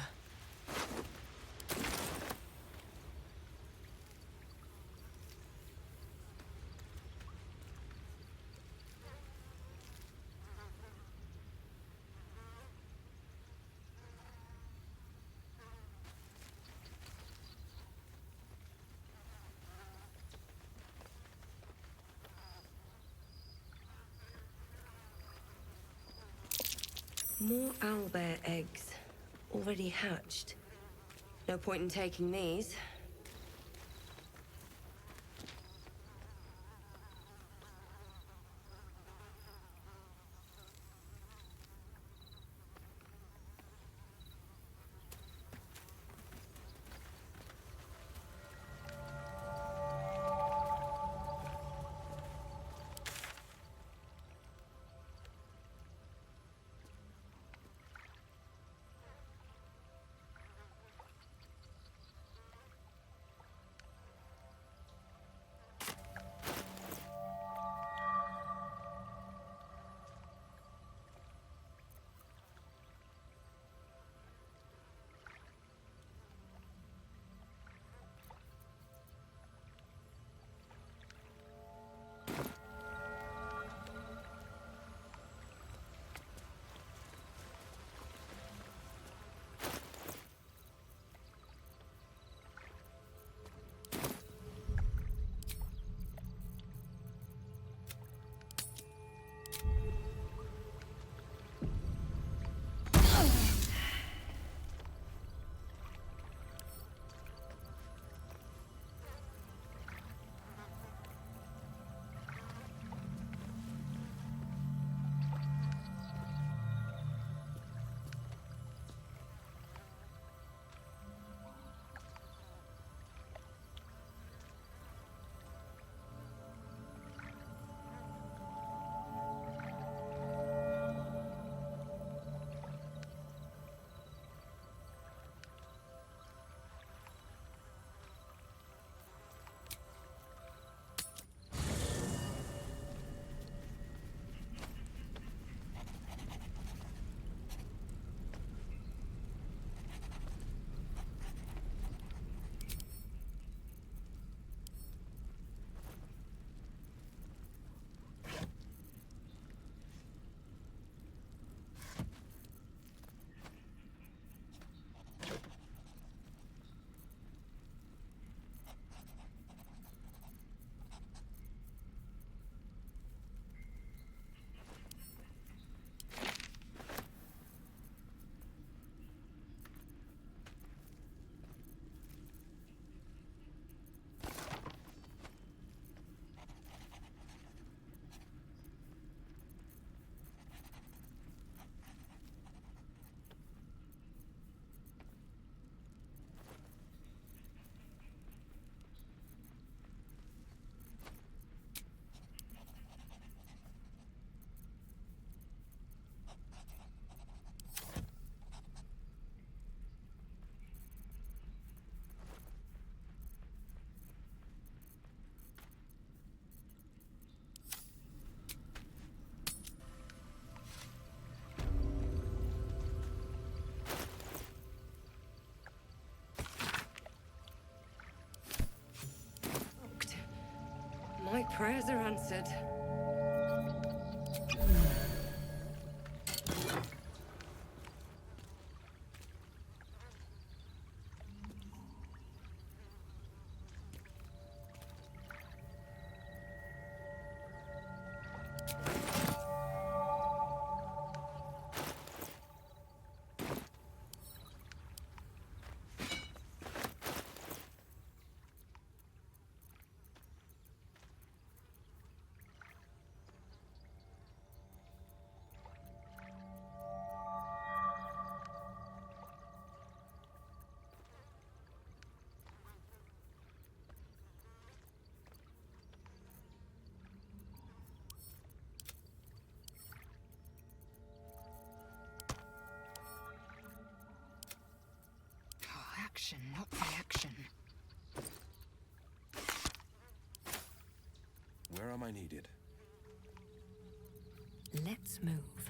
More owlbear eggs. Already hatched. No point in taking these. prayers are answered. Action, not reaction. Where am I needed? Let's move.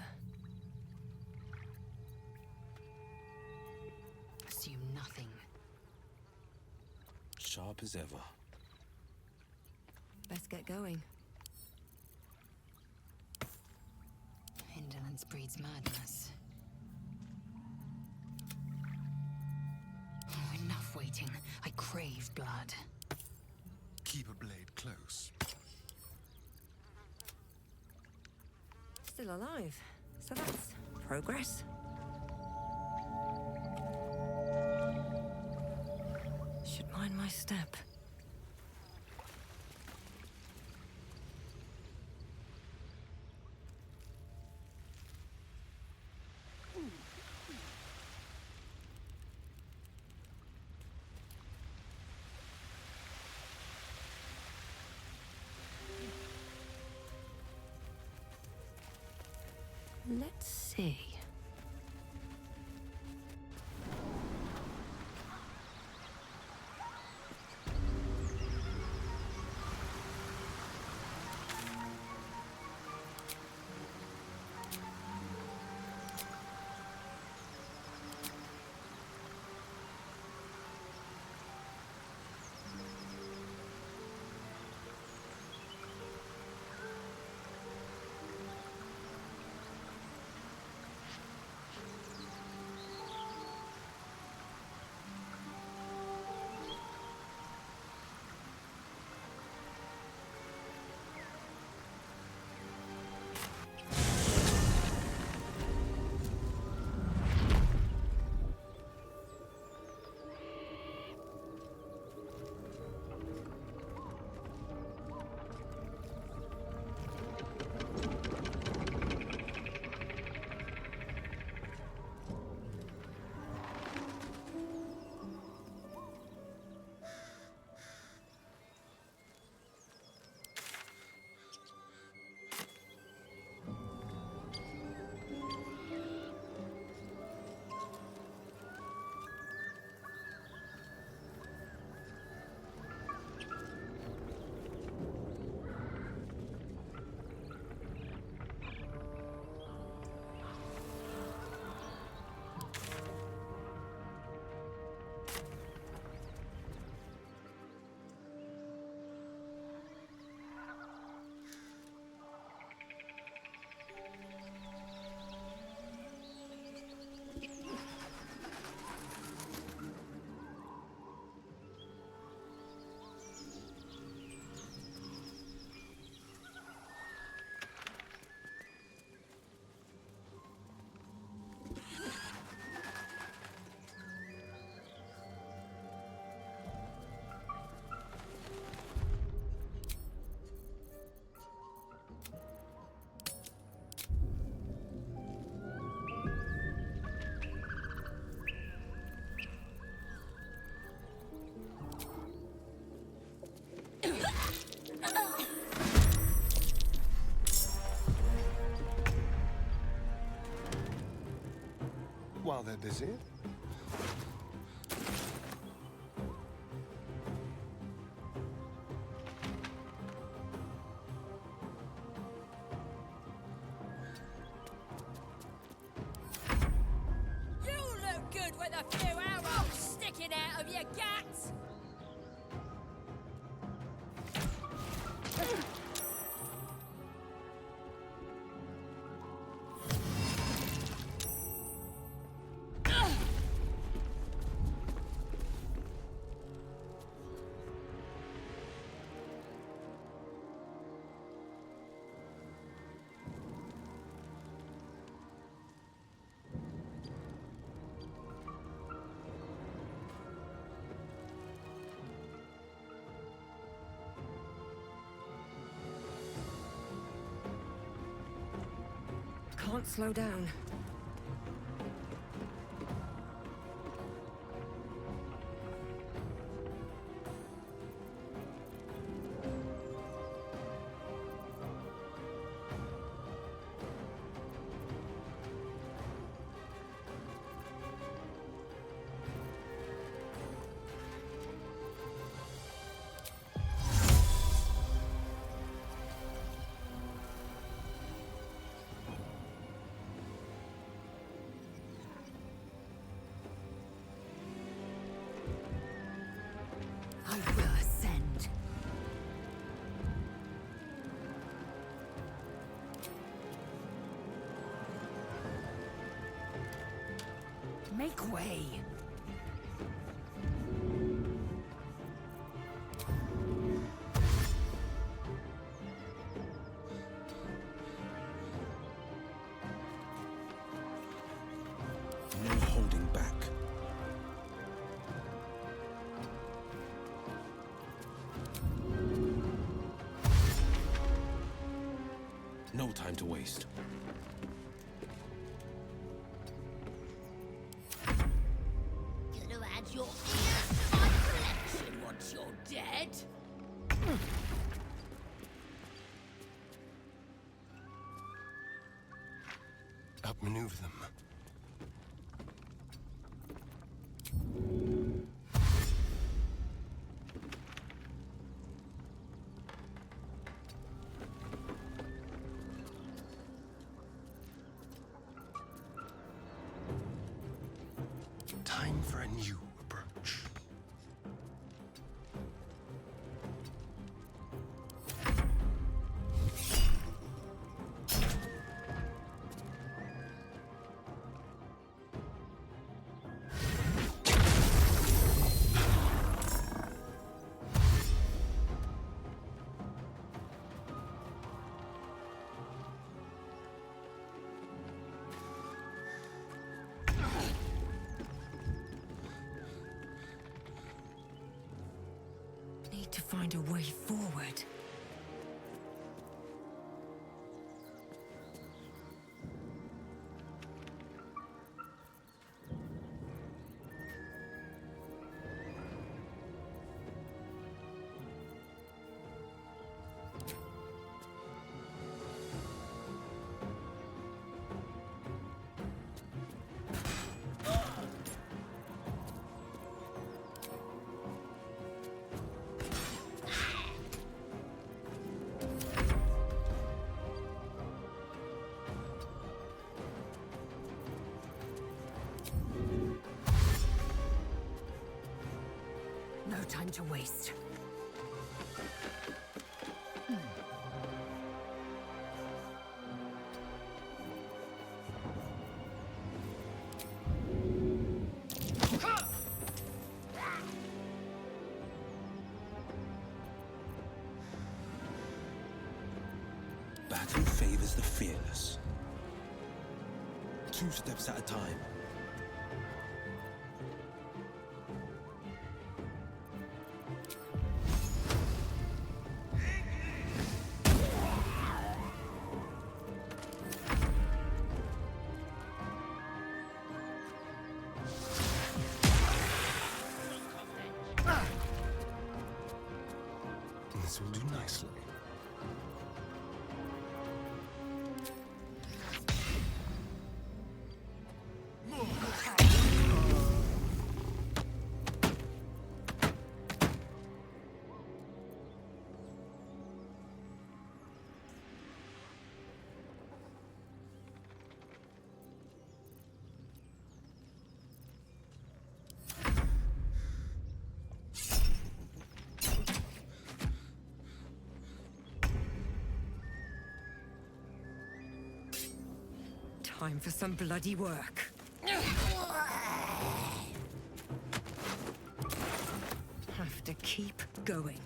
Assume nothing. Sharp as ever. Best get going. Indolence breeds madness. Oh, enough waiting. I crave blood. Keep a blade close. Still alive. So that's progress. Should mind my step. Let's see. While they're busy. You look good with a few arrows sticking out of your guts! not slow down. I will ascend. Make way. No holding back. No time to waste. Gonna add your ears to my collection once you're dead. Outmaneuver them. Time for a new approach. Need to find a way forward. No time to waste. Battle favors the fearless. 2 steps at a time. This will do nicely. Time for some bloody work. Have to keep going.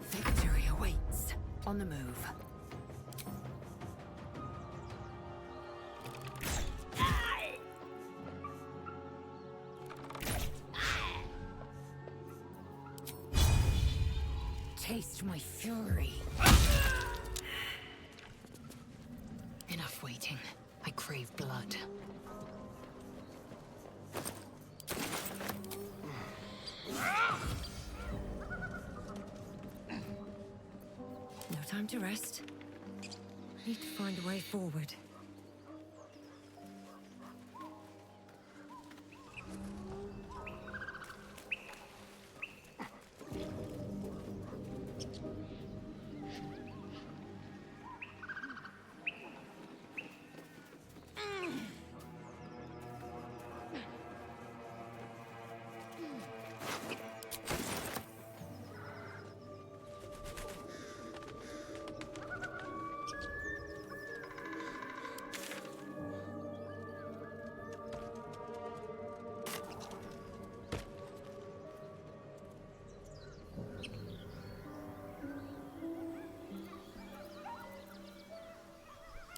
Victory awaits. On the move. Taste my fury. Enough waiting. I crave blood. No time to rest. Need to find a way forward.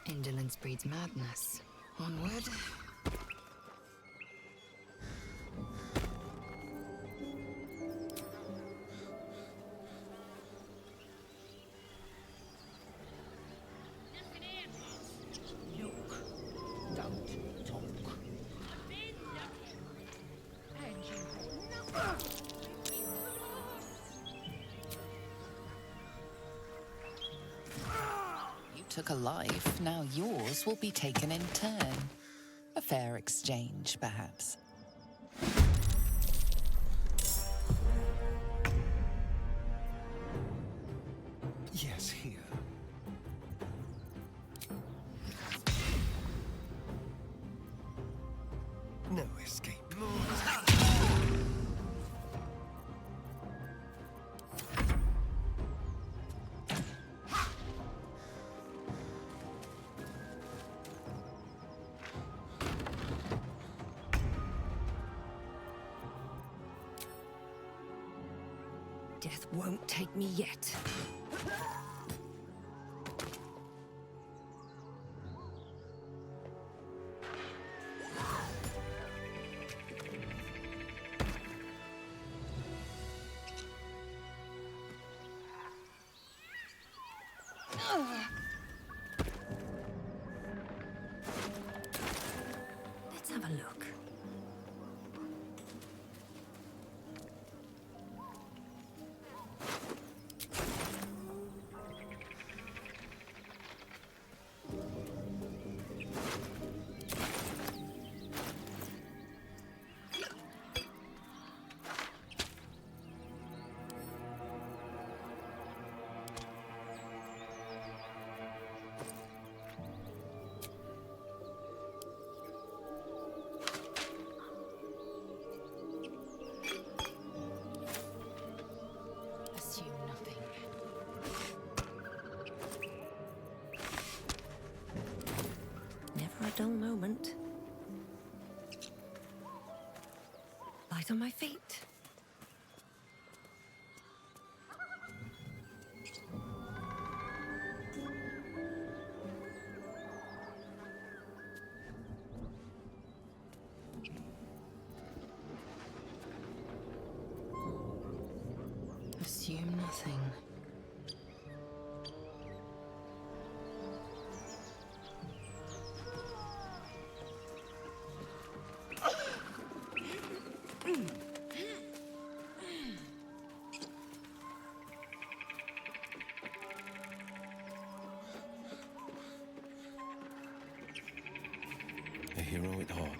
Indolence breeds madness. Onward. Took a life, now yours will be taken in turn. A fair exchange, perhaps. Yes, here. No escape. Death won't take me yet. Let's have a look. Assume nothing. Never a dull moment. Light on my feet. Assume nothing. A hero at heart.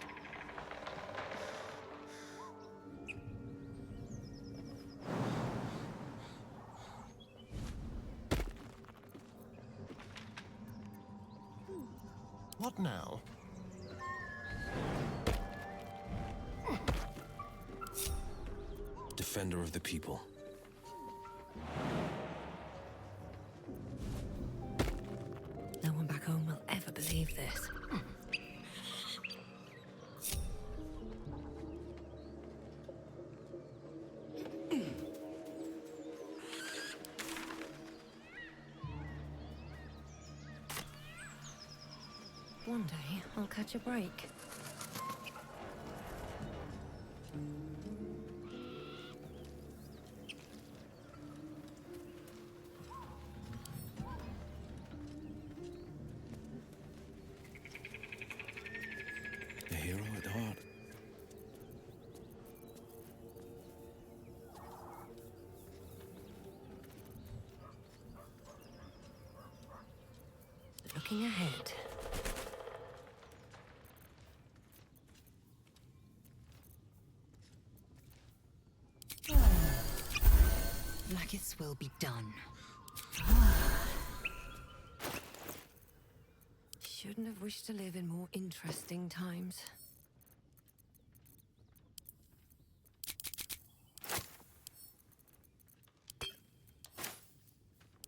What now? Defender of the people. No one back home will ever believe this. One day, I'll catch a break. Looking ahead. Blacketh's will be done. Shouldn't have wished to live in more interesting times.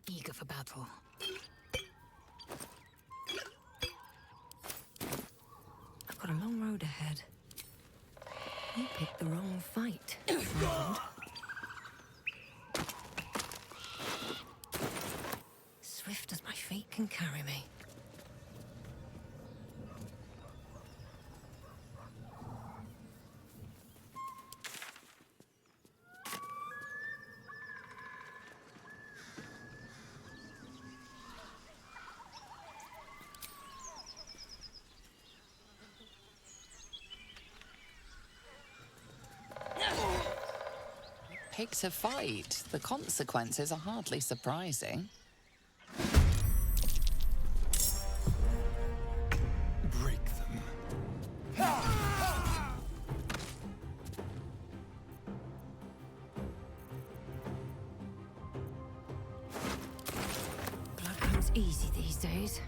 Eager for battle. I've got a long road ahead. You picked the wrong fight, friend. Swift as my feet can carry me. Picked a fight. The consequences are hardly surprising. Break them. Blood comes easy these days.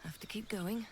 Have to keep going.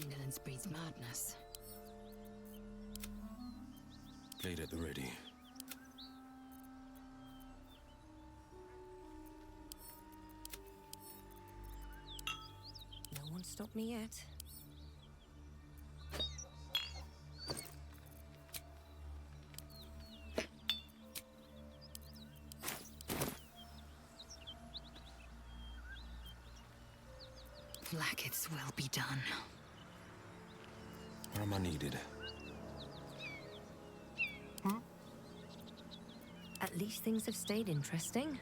Indolence breeds madness. Blade at the ready. No one stopped me yet. Blackets will be done. Where am I needed? At least things have stayed interesting.